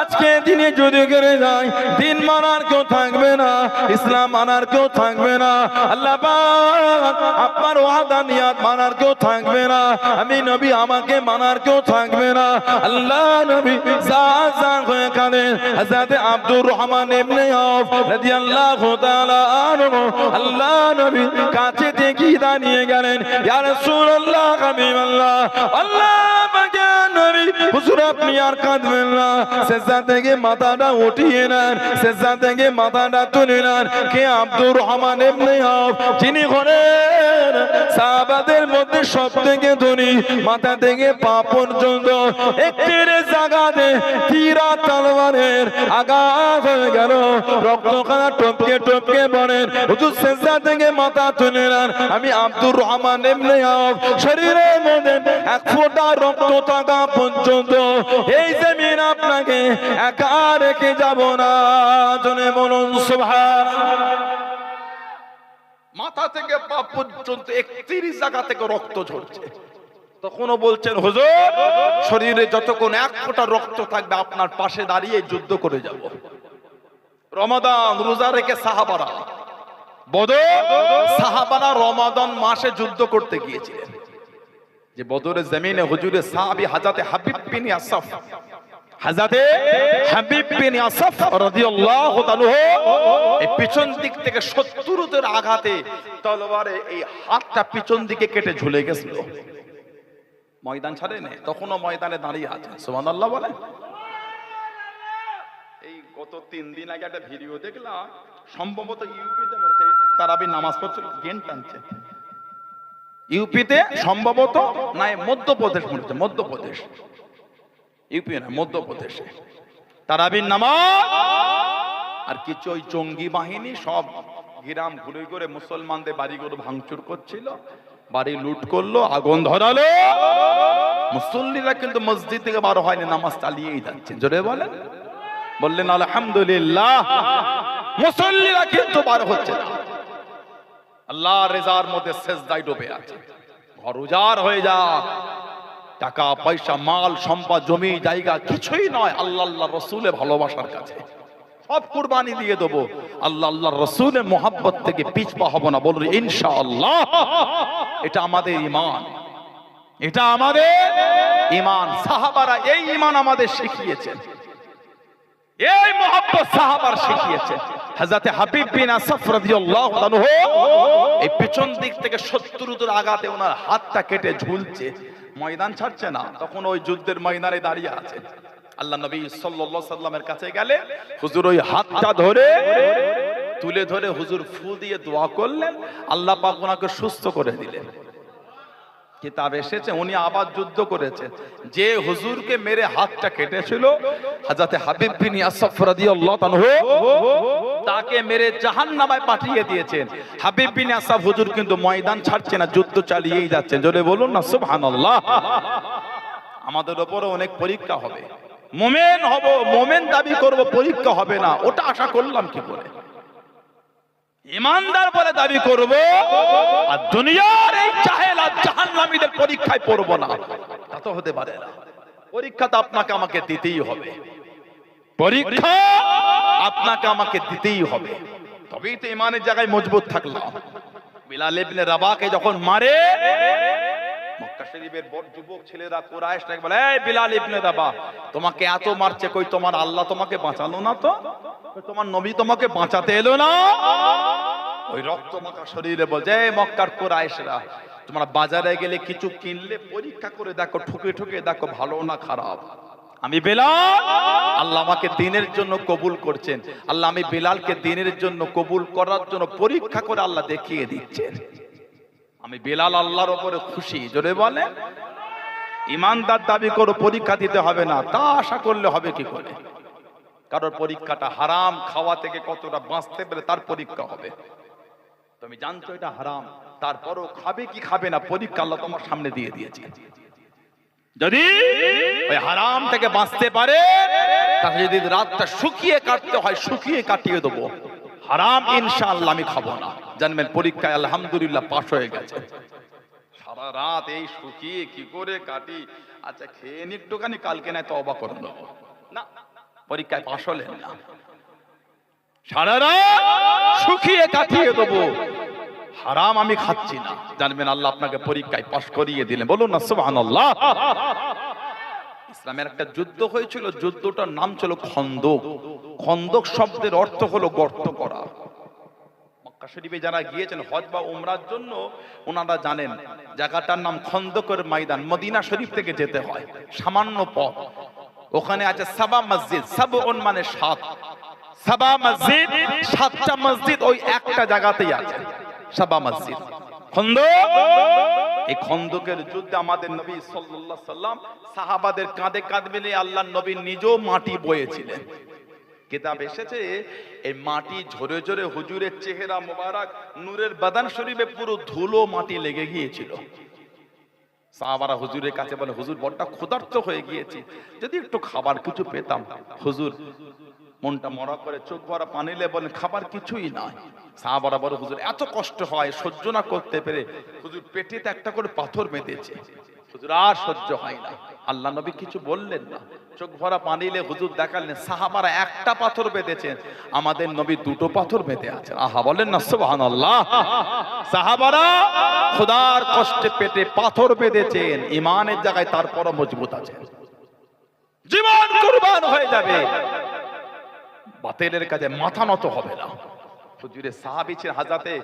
আজকে দিনে যদি করে যায় দিন মানার কেউ থাকবে না, ইসলাম মানার কেউ থাকবে না, আল্লাহ পাক আপনার ওয়াদানিয়াত মানার কেউ থাকবে না, আমি নবী আমাকে মানার কেউ থাকবে না। আল্লাহ নবী জাযান হয়ে কাঁদেন। হযরত আব্দুর রহমান ইবনে আওফ রাদিয়াল্লাহু তাআলা আনহু আল্লাহ নবী কাছে থেকে দাঁড়িয়ে গেলেন, ইয়া রাসূলুল্লাহ হাবিবাল্লাহ, আল্লাহ পাকের নবী হুজুর আপনি আর কাঁদবেন না, সেজদা থেকে মাথাটা উঠিয়ে নেন, সেজদা থেকে মাথাটা তুলে নেন। কে? আব্দুর রহমান ইবনে আওফ, যিনি হলেন সাহাবাদের মধ্যে সবথেকে ধনী, মাথা থেকে পা পর্যন্ত একটি জায়গাতে তীর তলোয়ারের আঘাত হয়ে গেল, রক্তখানা টপকে টপকে পড়েন, হুজুর সেজদা থেকে মাথা তুলে নেন। আমি আব্দুর রহমান ইবনে আওফ শরীরের মধ্যে এক ফোঁটা রক্ত থাকা পর্যন্ত এই জমিন আপনাকে একা রেখে যাব না। জনে বলুন সুবহানাল্লাহ। মাথা থেকে পা পর্যন্ত 31 জায়গা থেকে রক্ত ঝরছে। তখনও বলছেন হুজুর শরীরে যতক্ষণ এক ফোঁটা রক্ত থাকবে আপনার পাশে দাঁড়িয়ে যুদ্ধ করে যাব। রমাদান রোজা রেখে সাহাবারা সাহাবারা রমাদান মাসে যুদ্ধ করতে গিয়েছিলেন। যে বদরের জমিনে হুজুরের সাহাবী হযরত হাবিব বিন আসফ, হযরতে হাবিব বিন আসফ রাদিয়াল্লাহু তাআলা এই পিছন দিক থেকে শত্রুদের আঘাতে তলোয়ারে এই হাতটা পিছন দিকে কেটে ঝুলে গেছিল। ময়দান ছাড়ে না, তখনও ময়দানে দাঁড়িয়ে আছে। সুবহানাল্লাহ বলেন। এই গত 3 দিন আগে একটা ভিডিও দেখলাম, সম্ভবত ইউপিতে মরছে, তারাবি নামাজ পড়ছে, গেন টানছে ইউপিতে, সম্ভবত না মধ্যপ্রদেশ মরছে, মধ্যপ্রদেশ, ইউপি না মধ্যপ্রদেশে তারাবির নামাজ। আর কিছু ওই জঙ্গি বাহিনী সব গ্রাম ঘুরে ঘুরে মুসলমানদের বাড়িগুলো ভাঙচুর করছিল, বাড়ি লুট করলো, আগুন ধরালো। মুসল্লিরা কিন্তু মসজিদ থেকে বার হয়নি, নামাজ চালিয়েই যাচ্ছেন। জোরে বলেন, বললেন আলহামদুলিল্লাহ। মুসল্লিরা কিন্তু বার হচ্ছে না, আল্লাহ রেজার মধ্যে সেজদায় ডুবে আছে। ঘর উজাড় হয়ে যা, টাকা পয়সা মাল সম্পদ জমি জায়গা কিছুই নয়, আল্লাহ আল্লাহ রসুলের ভালোবাসার কাছে সব কুরবানি দিয়ে দেবো। আল্লাহ আল্লাহ রসুলের মোহাব্বত থেকে পিছপা হব না, বলুন ইনশাআল্লাহ। এটা আমাদের ঈমান, এটা আমাদের ঈমান। সাহাবারা এই ঈমান আমাদের শিখিয়েছেন, এই মোহাব্বত সাহাবার শিখিয়েছেন। হযরত হাবিব বিন আসফ রাদিয়াল্লাহু আনহু এই পিছন দিক থেকে শত্রুদের আঘাতে ওনার হাতটা কেটে ঝুলছে, ময়দান ছাড়ছে না, তখন ওই যুদ্ধের ময়দানে দাঁড়িয়ে আছে। আল্লাহ নবী সাল্লাল্লাহু আলাইহি সাল্লামের কাছে গেলে হুজুর ওই হাতটা ধরে তুলে ধরে হুজুর ফু দিয়ে দোয়া করলেন, আল্লাহ পাক ওনাকে সুস্থ করে দিলেন। কিতাব এসেছে উনি আবার যুদ্ধ করেছেন। যে হুজুরকে মেরে হাতটা কেটেছিল হযরত হাবিব বিন আসফ রাদিয়াল্লাহু আনহু, তাকে মেরে জাহান্নামে পাঠিয়ে দিয়েছেন। হাবিব বিন আসফ হুজুর কিন্তু ময়দান ছাড়ছে না, যুদ্ধ চালিয়েই যাচ্ছেন। জোরে বলুন না সুবহানাল্লাহ। আমাদের উপরে অনেক পরীক্ষা হবে, মুমিন হব, মুমিন দাবি করব, পরীক্ষা হবে না, ওটা আশা করলাম কি করে? ইমানদার বলে দাবি করব, আর দুনিয়ার এই জাহেল আর জাহান্নামীদের পরীক্ষায় পড়ব না, তা তো হতে পারে না। পরীক্ষা তো আপনাকে আমাকে দিতেই হবে, পরীক্ষা আপনাকে আমাকে দিতেই হবে, তবেই তো ইমানের জায়গায় মজবুত থাকলাম। বিলাল ইবনে রাবাহকে যখন মারে, মক্কা শরীফের বড় যুবক ছেলেরা কুরাইশরা বলে, এই বিলাল ইবনে রাবাহ তোমাকে এত মারছে, কই তোমার আল্লাহ তোমাকে বাঁচালো না? তো তোমার নবী তোমাকে বাঁচাতে এলো না? ওই রক্ত মাখা শরীরে বলছে, এই মক্কার কুরাইশরা তোমরা বাজারে গেলে কিছু কিনলে পরীক্ষা করে দেখো, ঠুকে ঠুকে দেখো ভালো না খারাপ। আমি বেলাল, আল্লাহ আমাকে দ্বীনের জন্য কবুল করছেন, আল্লাহ আমি বেলালকে দ্বীনের জন্য কবুল করার জন্য পরীক্ষা করে আল্লাহ দেখিয়ে দিচ্ছেন। আমি বেলাল আল্লাহর উপরে খুশি। জোরে বলে, ইমানদার দাবি করো পরীক্ষা দিতে হবে না, তা আশা করলে হবে কি করে? কারোর পরীক্ষাটা হারাম খাওয়া থেকে কতটা বাঁচতে পেরে তার পরীক্ষা হবে। তুমি জানছো এটা হারাম, তারপরও খাবে কি খাবে না পরীক্ষা আল্লাহ তোমার সামনে দিয়ে দিয়েছে। যদি ওই হারাম থেকে বাঁচতে পারে, তাহলে যদি রাতটা শুকিয়ে কাটতে হয় শুকিয়ে কাটিয়ে দেবো। হারাম ইনশাআল্লাহ আমি খাবো না। জানবেন পরীক্ষায় আলহামদুলিল্লাহ পাশ হয়ে গেছে। সারা রাত এই শুকিয়ে কি করে কাটি, আচ্ছা খেয়ে নি একটুখানি, কালকে নাই তওবা করে নেবো না, পরীক্ষায় পাশ হলেন না, সারা রাত শুকিয়ে কাটিয়ে দেবো, হারাম আমি খাচ্ছি না, জানবেন আল্লাহ আপনাকে পরীক্ষায় পাশ করিয়ে দিলেন। বলুন না সুবহানাল্লাহ। ইসলামের একটা যুদ্ধ হয়েছিল, যুদ্ধটার নাম ছিল খন্দক। খন্দক শব্দের অর্থ হলো গর্ত করা। মক্কা শরীফে যারা গিয়েছেন হজ বা উমরার জন্য ওনারা জানেন জায়গাটার নাম খন্দকের ময়দান। মদিনা শরীফ থেকে যেতে হয় সামান্য পথ। ওখানে আছে সাবা মসজিদ, সাবউন মানে 7, সাবা মসজিদ, 7টা মসজিদ ওই একটা জায়গাতেই আছে, সাবা মসজিদ। খন্দক, এই খন্দকের যুদ্ধে আমাদের নবী সাল্লাল্লাহু আলাইহি সাল্লাম সাহাবাদের কাঁধে কাঁধ মিলিয়ে আল্লাহর নবী নিজেও মাটি বয়েছিলেন। কিতাব এসেছে এই মাটি ঝরে ঝরে হুজুরের চেহারা মোবারক নূরের বাদান শরীফে পুরো ধুলো মাটি লেগে গিয়েছিল। সাহাবারা হুজুরের কাছে বলে, হুজুর বড়টা ক্ষুধার্ত হয়ে গিয়েছি, যদি একটু খাবার কিছু পেতাম। হুজুর মনটা মরা করে চোখ ভরা পানি নিয়ে বলেন, খাবার কিছুই নাই। সাহাবারা বলে, হুজুর এত কষ্ট হয় সহ্য না করতে পেরে হুজুর পেটেতে একটা করে পাথর বেঁধেছে, হুজুর আর সহ্য হয় না। আল্লাহ নবী কিছু বললেন না, চোখ ভরা পানি নিয়ে হুজুর দেখালেন সাহাবারা একটা পাথর বেঁধেছেন, আমাদের নবী 2টো পাথর বেঁধে আছেন। আহা বলেন না সুবহানাল্লাহ। সাহাবারা খোদার কষ্টে পেটে পাথর বেঁধেছেন, ইমানের জায়গায় তারপরও মজবুত আছে, জীবন কুরবান হয়ে যাবে, বাতিলের কাছে মাথা নত হবে না। হুজুরের সাহাবী ছিলেন হযরতে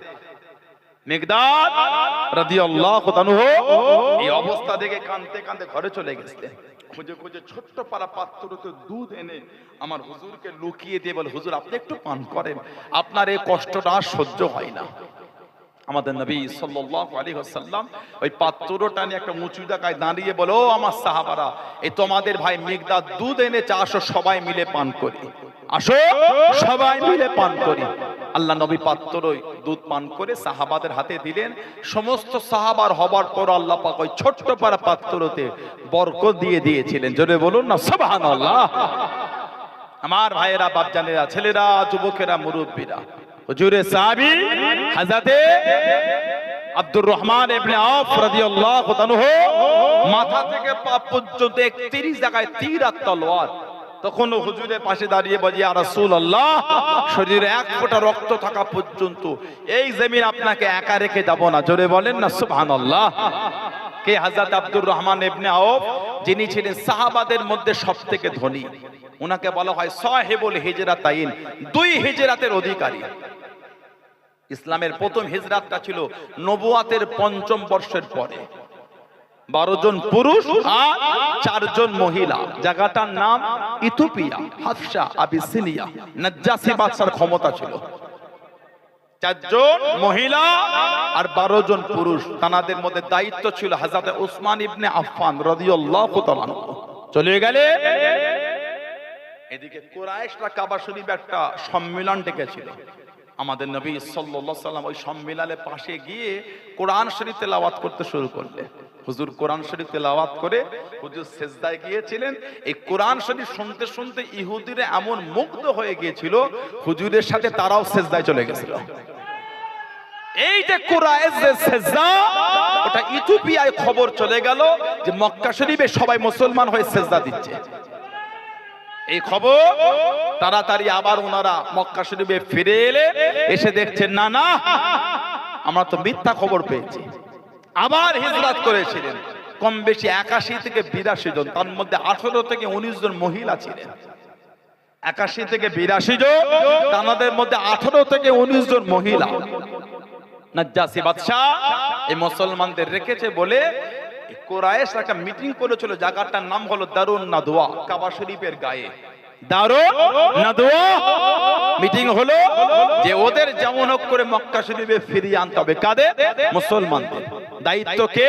মিকদাদ রাদিয়াল্লাহু তাআলা। এই অবস্থা দেখে কাঁদতে কাঁদতে ঘরে চলে গেছিলেন। খুঁজে খুঁজে ছোট্ট পারা পাত্রতে দুধ এনে আমার হুজুরকে লুকিয়ে দিয়ে বলে, হুজুর আপনি একটু পান করেন, আপনার এই কষ্টটা আর সহ্য হয় না। আমাদের নবী সাল্লাল্লাহু আলাইহি ওয়াসাল্লাম ওই পাত্রটা নিয়ে একটা উঁচু জায়গায় দাঁড়িয়ে বলে, ও আমার সাহাবারা, এই তোমাদের ভাই মিকদাদ দুধ এনেছে, আসো সবাই মিলে পান করি, আসো সবাই মিলে পান করি। আল্লাহ নবী পাত্রই দুধ পান করে সাহাবাদের হাতে দিলেন। সমস্ত সাহাবার হবার পর আল্লাহ পাক ওই ছোট্ট পারা পাত্রতে বরকত দিয়ে দিয়েছিলেন। জোরে বলুন না সুবহানাল্লাহ। আমার ভাইয়েরা, বাপজানেরা, ছেলেরা, যুবকেরা, মুরব্বীরা, হুজুরের সাহাবী হযরতে আব্দুর রহমান ইবনে আওফ রাদিয়াল্লাহু তাআলা মাথা থেকে পা পর্যন্ত 31 জায়গায় তীর আর তলোয়ার। তখন হুজুরের পাশে দাঁড়িয়ে বলি, ইয়া রাসূলুল্লাহ, শরীরে 1 ফোঁটা রক্ত থাকা পর্যন্ত এই জমিন আপনাকে একা রেখে যাব না। জোরে বলেন না সুবহানাল্লাহ। কে? হযরত আব্দুর রহমান ইবনে আওফ, যিনি ছিলেন সাহাবাদের মধ্যে সবথেকে ধনী। উনাকে বলা হয় সাহেবুল হিজরাতাইন, 2 হিজরাতের অধিকারী। ইসলামের প্রথম হিজরাতটা ছিল নবুয়াতের 5ম বর্ষের পরে। 12 জন পুরুষ আর 4 জন মহিলা। জায়গাটার নাম ইথিওপিয়া, হাবশা, আবিসিনিয়া। নাজ্জাসী বাদশার ক্ষমতা ছিল। 4 জন মহিলা আর 12 জন পুরুষ। তাদের মধ্যে দায়িত্ব ছিল হযরত উসমান ইবনে আফফান রাদিয়াল্লাহু তাআলা। চলে গেলে এদিকে কুরাইশরা কাবা শরীফে একটা সম্মেলন ডেকেছিল। আমাদের নবী সাল্লাল্লাহু আলাইহি সাল্লাম ওই সম্মেলনের পাশে গিয়ে কোরআন শরীফ তেলাওয়াত করতে শুরু করলেন। হুজুর কোরআন শরীফ তেলাওয়াত করে হুজুর সিজদায় গিয়েছিলেন। এই কোরআন শরীফ শুনতে শুনতে ইহুদিরা এমন মুগ্ধ হয়ে গিয়েছিল, হুজুরের সাথে তারাও সিজদায় চলে গেছিল। এই যে কুরাইশের সিজদা, ওটা ইথিওপিয়ায় খবর চলে গেল যে মক্কা শরীফে সবাই মুসলমান হয়ে সিজদা দিচ্ছে। এই খবর তাড়াতাড়ি আবার ওনারা মক্কা শরীফে ফিরে এলে, এসে দেখছেন না না, আমরা তো মিথ্যা খবর পেয়েছি। আবার হিজরত করেছিলেন কম বেশি 81 থেকে 82 জন, তার মধ্যে 18 থেকে 19 জন মহিলা ছিলেন। 81 থেকে 82 জন, তাদের মধ্যে 18 থেকে 19 জন মহিলা। নাজ্জাসী বাদশা এই মুসলমানদের রেখেছে বলে কুরাইশ একটা মিটিং করেছিল। জায়গাটার নাম হলো দারুন নাদওয়া, কাবা শরীফের গায়ে দারুন নাদওয়া। মিটিং হলো যে ওদের যেমন হোক করে মক্কা শরীফে ফিরিয়ে আনতে হবে। কাদের? মুসলমানদের। দায়িত্ব কে?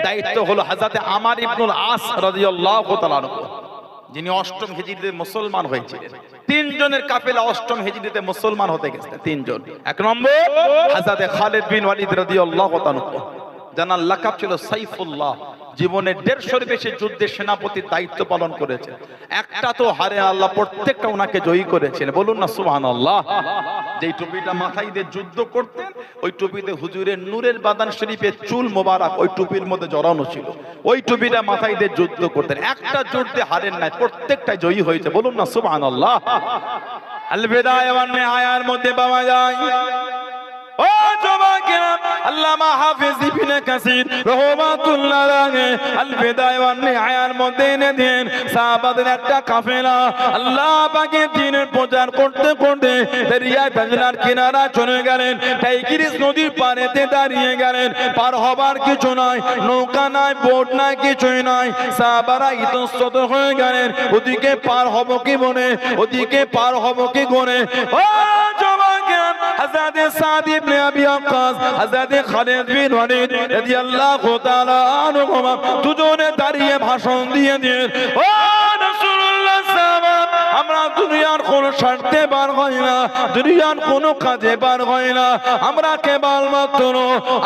দায়িত্ব হলো হযরত আমর ইবনুল আস রাদিয়াল্লাহু তাআলা, যিনি 8ম হিজরিতে মুসলমান হয়েছিলেন। 3 জনের কাফেলা 8ম হিজরিতে মুসলমান হতে গেছে। 3 জন। 1 নম্বর হযরত খালিদ বিন ওয়ালিদ রাদিয়াল্লাহু তাআলা, জানার লাকাব ছিল সাইফুল্লাহ। জীবনে 150 বেশি যুদ্ধের সেনাপতির দায়িত্ব পালন করেছেন। একটা তো হারে আল্লাহ প্রত্যেকটা ওনাকে জয়ী করেছেন। বলুন না সুবহানাল্লাহ। যেই টুপিটা মাথায় দিয়ে যুদ্ধ করতেন, ওই টুপিতে হুজুরের নূরের বাদান শরীফের চুল মোবারক ওই টুপির মধ্যে জড়ানো ছিল। ওই টুপিটা মাথায় দিয়ে যুদ্ধ করতেন, একটা যুদ্ধে হারেন নাই, প্রত্যেকটা জয়ী হয়েছে। বলুন না সুবহানাল্লাহ। আল বিদায়া ওয়ান নিহায়ার মধ্যে পাওয়া যায়। ও জওয়াকেরা, আল্লামা হাফেজ ইবনে কাসির রাহমাতুল্লাহ আলাইহি আল বিদায়া ওয়ান নিহায়ার মধ্যে এনে দেন সাহাবাদের একটা কাফেলা আল্লাহ পাকের দ্বীনের প্রচার করতে করতে দরিয়া বাজলার কিনারা চলে গেলেন। টাইগ্রিস নদীর পাড়েতে দাঁড়িয়ে গেলেন। পার হবার কিছু নাই, নৌকা নাই, বোট নাই, কিছুই নাই। সাহাবারা ইতস্তত হয়ে গেলেন, ওদিকে পার হব কি বলে, ওদিকে পার হব কি করে। ও জওয়াকেরা, হযরত সাদ ইবনে আবি ওয়াক্কাস, হযরত খালিদ বিন ওয়ালিদ রাদিয়াল্লাহু তাআলা আনহুমা দুজনে দাঁড়িয়ে ভাষণ দিয়ে দিলেন, ও রাসূলুল্লাহ সাল্লাল্লাহু, আমরা দুনিয়ার কোন স্বার্থে বার হই না, দুনিয়ার কোন কাজে বার হই না, আমরা কেবলমাত্র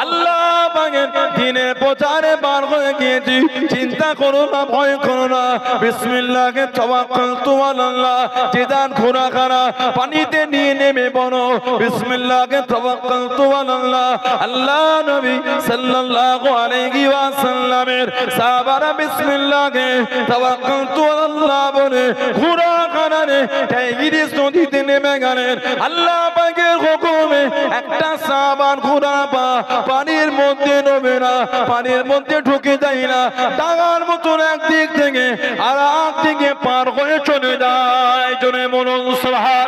আল্লাহ পাকের দ্বীনের প্রচারে বার হয়ে গিয়েছি। চিন্তা করো না, ভয় করো না, বিসমিল্লাহে তাওয়াক্কালতু আলাল্লাহ। জিদান ঘোরা খারা পানিতে নিয়ে নেমে পড়ো, বিসমিল্লাহে তাওয়াক্কালতু আলাল্লাহ। আল্লাহ নবী সাল্লাল্লাহু আলাইহি ওয়াসাল্লামের সাহাবারা বিসমিল্লাহে তাওয়াক্কালতু আলাল্লাহ বলে ঘোরা খারারে টাইগ্রিস নদীতে নেমে গেলেন। আল্লাহ পাকের হুকুমে একটা সাহাবার ঘোড়া পা পানির মধ্যে নবে না, পানির মধ্যে ঢুকে যায় না, ডাঙার মতন একদিক থেকে আর একদিকে পার হয়ে চলে যায়। জোরে বলুন সুবহান,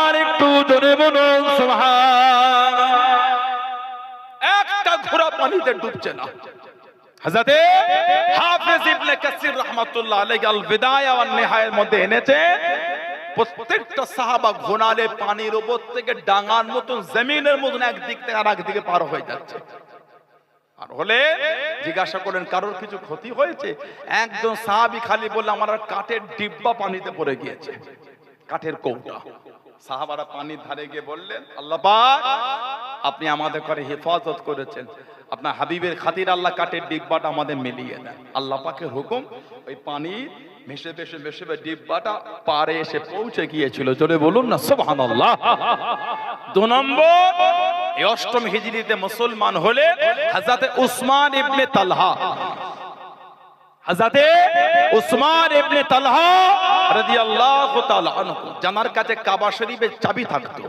আর একটু জোরে বলুন সুবহান। একটা ঘোড়া পানিতে ডুবছে না। হযরত হাফেজ ইবনে কাসির রাহমাতুল্লাহ আলাইহি আল বিদায়া ওয়ান নিহায়ার মধ্যে এনেছে, প্রত্যেকটা সাহাবা ঘোড়ালে পানির উপর থেকে ডাঙার মতন জমিনের মতন একদিক থেকে আর একদিকে পার হয়ে যাচ্ছে। আর হলে জিজ্ঞাসা করেন কারোর কিছু ক্ষতি হয়েছে? একজন সাহাবী খালি বলল আমার কাঠের ডিব্বা পানিতে পড়ে গিয়েছে, কাঠের কৌটা। সাহাবারা পানির ধারে গিয়ে বললেন, আল্লাহ পাক আপনি আমাদের করে হেফাজত করেছেন, আপনার হাবিবের খাতির আল্লাহ কাঠের ডিব্বাটা আমাদের মিলিয়ে দেন। আল্লাহ পাকের হুকুম, ওই পানি ভেসে ভেসে ভেসে ডিব্বাটা পারে এসে পৌঁছে গিয়েছিল। জোরে বলুন না সুবহানাল্লাহ। 2 নম্বর, এই 8ম হিজরিতে মুসলমান হলে হযরত উসমান ইবনে তালহা, হযরত উসমান ইবনে তালহা রাদিয়াল্লাহু তাআলা আনহু, জানার কাছে কাবা শরীফের চাবি থাকতো।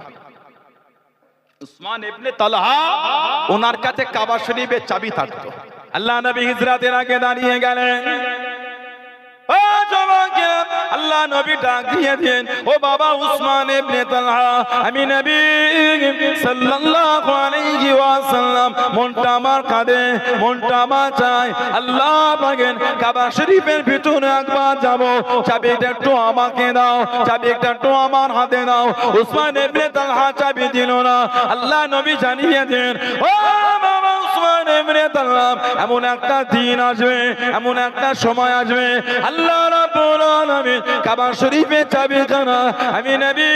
উসমান ইবনে তালহা, ওনার কাছে কাবা শরীফের চাবি থাকতো। আল্লাহ নবী হিজরতের আগে দাঁড়িয়ে গেলেন। ও জওয়াকেরা, আল্লাহ নবী ডাক দিয়ে দেন, ও বাবা উসমান ইবনে তালহা, আমি নবী সাল্লাল্লাহু আলাইহি ওয়াসাল্লাম মনটা আমার কাঁদে, মনটা আমার চাই আল্লাহ পাকের কাবা শরীফের ভিতরে একবার যাব, চাবিটা একটু আমাকে দাও, চাবিটা একটু আমার হাতে দাও। উসমান ইবনে তালহা চাবি দিল না। আল্লাহ নবী জানিয়ে দেন, ও বাবা উসমান ইবনে তালহা, এমন একটা দিন আসবে, এমন একটা সময় আসবে, আল্লাহ রাব্বুল আলামিন কাবা শরীফের চাবিখানা আমি নবী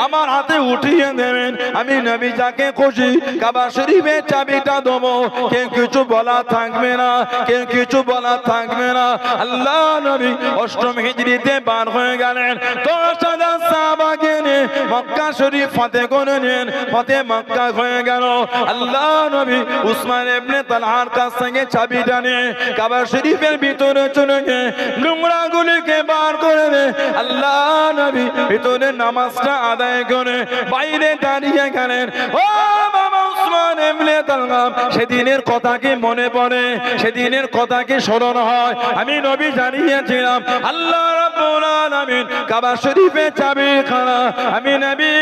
আমার হাতে উঠিয়ে দেবেন। আমি নবী যাকে খুশি কাবা শরীফের চাবিটা দেবো, কেউ কিছু বলা থাকবে না, কেউ কিছু বলা থাকবে না। আল্লাহ নবী 8ম হিজরিতে বার হয়ে গেলেন। 10,000 সাহাবাকে নিয়ে মক্কা শরীফ ফতেহ করে নেন, ফতেহ মক্কা হয়ে গেল। আল্লাহ নবী উসমান ইবনে তালহার কাছ থেকে চাবিটা নিয়ে কাবা শরীফের ভিতরে চলে গিয়ে নোংরাগুলিকে বার করে দে। আল্লাহ নবী ভিতরে নামাজটা আদায় করে বাইরে দাঁড়িয়ে গেলেন। ও বাবা উসমান ইবনে তালহা, সেদিনের কথা কি মনে পড়ে? সেদিনের কথা কি স্মরণ হয়? আমি নবী জানিয়েছিলাম আল্লাহ রাব্বুল আলামিন কাবা শরীফের চাবিখানা আমি নবী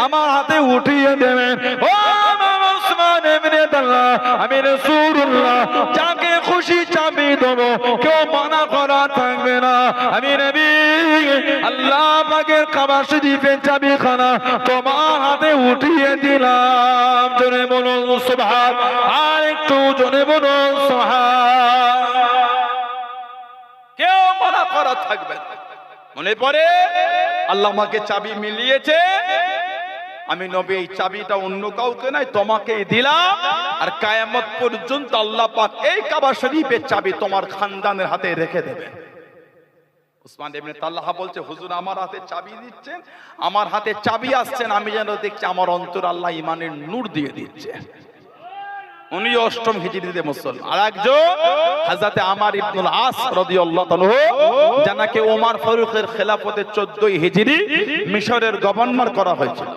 আমার হাতে উঠিয়ে দেবেন। ও বাবা উসমান ইবনে তালহা, আমি রাসূলুল্লাহ যাকে খুশি চাবি দেবো, কেউ মানা করা থাকবে না। আমি নবী আল্লাহ পাকের কাবা শরীফের চাবিখানা তোমার হাতে উঠিয়ে দিলাম। জোরে বলুন সুবহান, আর একটু জোরে বলুন সুবহান। কেউ মানা করা থাকবে না। মনে পড়ে আল্লাহ আমাকে চাবি মিলিয়েছে, আমি নবী এই চাবিটা অন্য কাউকে নাই তোমাকেই দিলাম, আর কিয়ামত পর্যন্ত আল্লাহ পাক এই কাবা শরীফের চাবি তোমার খানদানের হাতে রেখে দেবে। উসমান ইবনে তালহা বলছে, হুজুর আমার হাতে চাবি দিচ্ছেন, আমার হাতে চাবি আসছেন, আমি যেন দেখছি আমার অন্তর আল্লাহ ইমানের নূর দিয়ে দিচ্ছে। উনি 8ম হিজরিতে মুসলমান। আর একজন হযরত আমর ইবনুল আস রাদিয়াল্লাহু তাআলা যাকে ওমর ফারুকের খেলাফতে 14 হিজরি মিশরের গভর্নর করা হয়েছিল।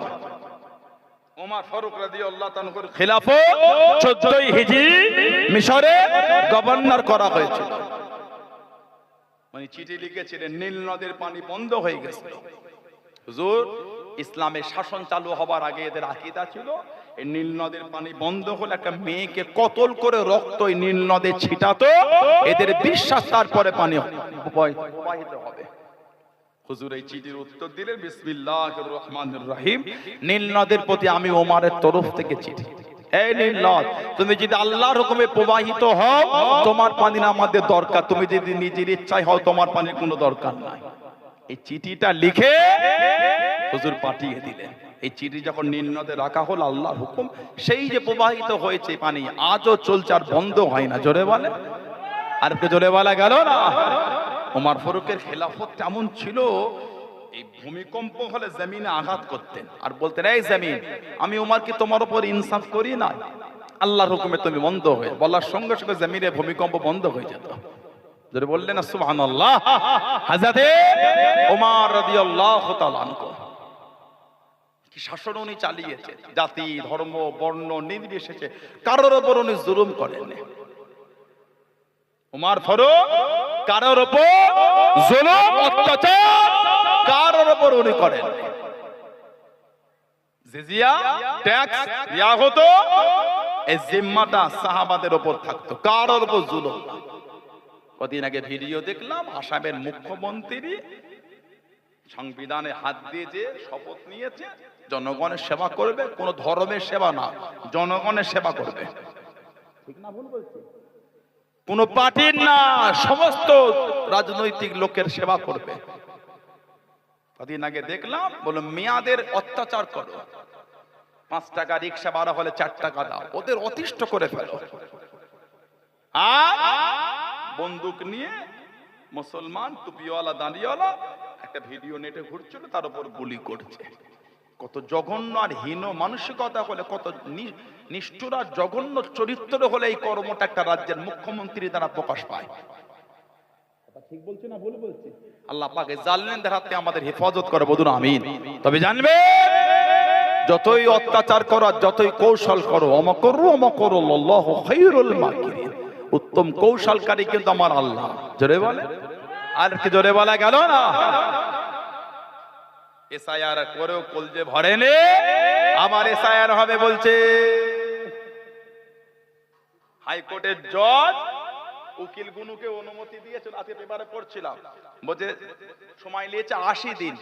ওমর ফারুক রাদিয়াল্লাহু তাআলার খেলাফত 14 হিজরি মিশরে গভর্নর করা হয়েছিল। মানে চিঠি লিখেছিলেন, নীল নদের পানি বন্ধ হয়ে গেছে। হুজুর, ইসলামের শাসন চালু হবার আগে এদের আকীদা ছিল এই নীল নদের পানি বন্ধ হলে একটা মেয়েকে কতল করে রক্ত এই নীল নদে ছিটাতো, এদের বিশ্বাস তারপরে পানি প্রবাহিত হবে। হুজুর এই চিঠির উত্তর দিলেন, বিসমিল্লাহির রহমানির রহিম, নীল নদের প্রতি আমি ওমরের তরফ থেকে চিঠি। এই নীল নদ, তুমি যদি আল্লাহর হুকুমে প্রবাহিত হও, তোমার পানি আমাদের দরকার। তুমি যদি নিজের ইচ্ছায় হও, তোমার পানির কোনো দরকার নাই। এই চিঠিটা লিখে হুজুর পাঠিয়ে দিলেন। এই চিঠি যখন নীল নদে রাখা হলো, আল্লাহর হুকুম, সেই যে প্রবাহিত হয়েছে পানি আজও চলছে, আর বন্ধ হয় না। জোরে বলে, আর একটু জোরে বলা গেল না। ওমর ফারুকের খেলাফত এমন ছিল, এই ভূমিকম্প হলে জমিনে আঘাত করতেন আর বলতেন, এই জমিন, আমি ওমর কি তোমার উপর ইনসাফ করি না? আল্লাহর হুকুমে তুমি বন্ধ হয়ে, বলার সঙ্গে সঙ্গে জমিনে ভূমিকম্প বন্ধ হয়ে যেত। যদি বললেন না সুবহানাল্লাহ। হযরত ওমর রাদিয়াল্লাহু তাআলা আনহু কি শাসন উনি চালিয়েছে, জাতি ধর্ম বর্ণ নির্বিশেষে কারোর উপর উনি জুলুম করেন। ওমর ফারুক কারোর উপর জুলুম অত্যাচার কারোর উপর উনি করেন। জিজিয়া ট্যাক্স দেয়া হতো, এই জিম্মাটা সাহাবাদের উপর থাকতো, কারোর উপর জুলুম না। কদিন আগে ভিডিও দেখলাম, আসামের মুখ্যমন্ত্রী সংবিধানে হাত দিয়ে যে শপথ নিয়েছে জনগণের সেবা করবে, কোন ধর্মের সেবা না, জনগণের সেবা করবে। ঠিক না ভুল বলছি? কোন পার্টির না, সমস্ত রাজনৈতিক লোকের সেবা করবে। কদিন আগে দেখলাম, বলো মেয়াদের অত্যাচার করো, 5 টাকা রিক্সা ভাড়া হলে 4 টাকা দাও, ওদের অতিষ্ঠ করে ফেলো। আর বন্দুক নিয়ে মুসলমান টুপিওয়ালা দাঁড়িয়েওয়ালা একটা ভিডিও নেটে ঘুরছিল, তার উপর গুলি করছে। কত জঘন্য আর হীন মানসিকতা হলে, কত নিষ্ঠুর আর জঘন্য চরিত্র হলে এই কর্মটা একটা রাজ্যের মুখ্যমন্ত্রী দ্বারা প্রকাশ পায়। ঠিক বলছি না ভুল বলছি? আল্লাহ পাক জালিমদের হাতে আমাদের হেফাজত করে, বলুন আমিন। তবে জানবে, যতই অত্যাচার করো, যতই কৌশল করো, অমকরুল্লাহু খায়রুল মাকিরিন, উত্তম কৌশলকারী কিন্তু আমার আল্লাহ। জোরে বলে, আর কি জোরে বলা গেল না? এসআইআর করেও কলজে ভরেনি, আবার এসআইআর হবে বলছে। হাইকোর্টের জজ উকিল গুনুকে অনুমতি দিয়েছিল, আজকে পেপারে পড়ছিলাম, বলছে সময় নিয়েছে 80 দিন।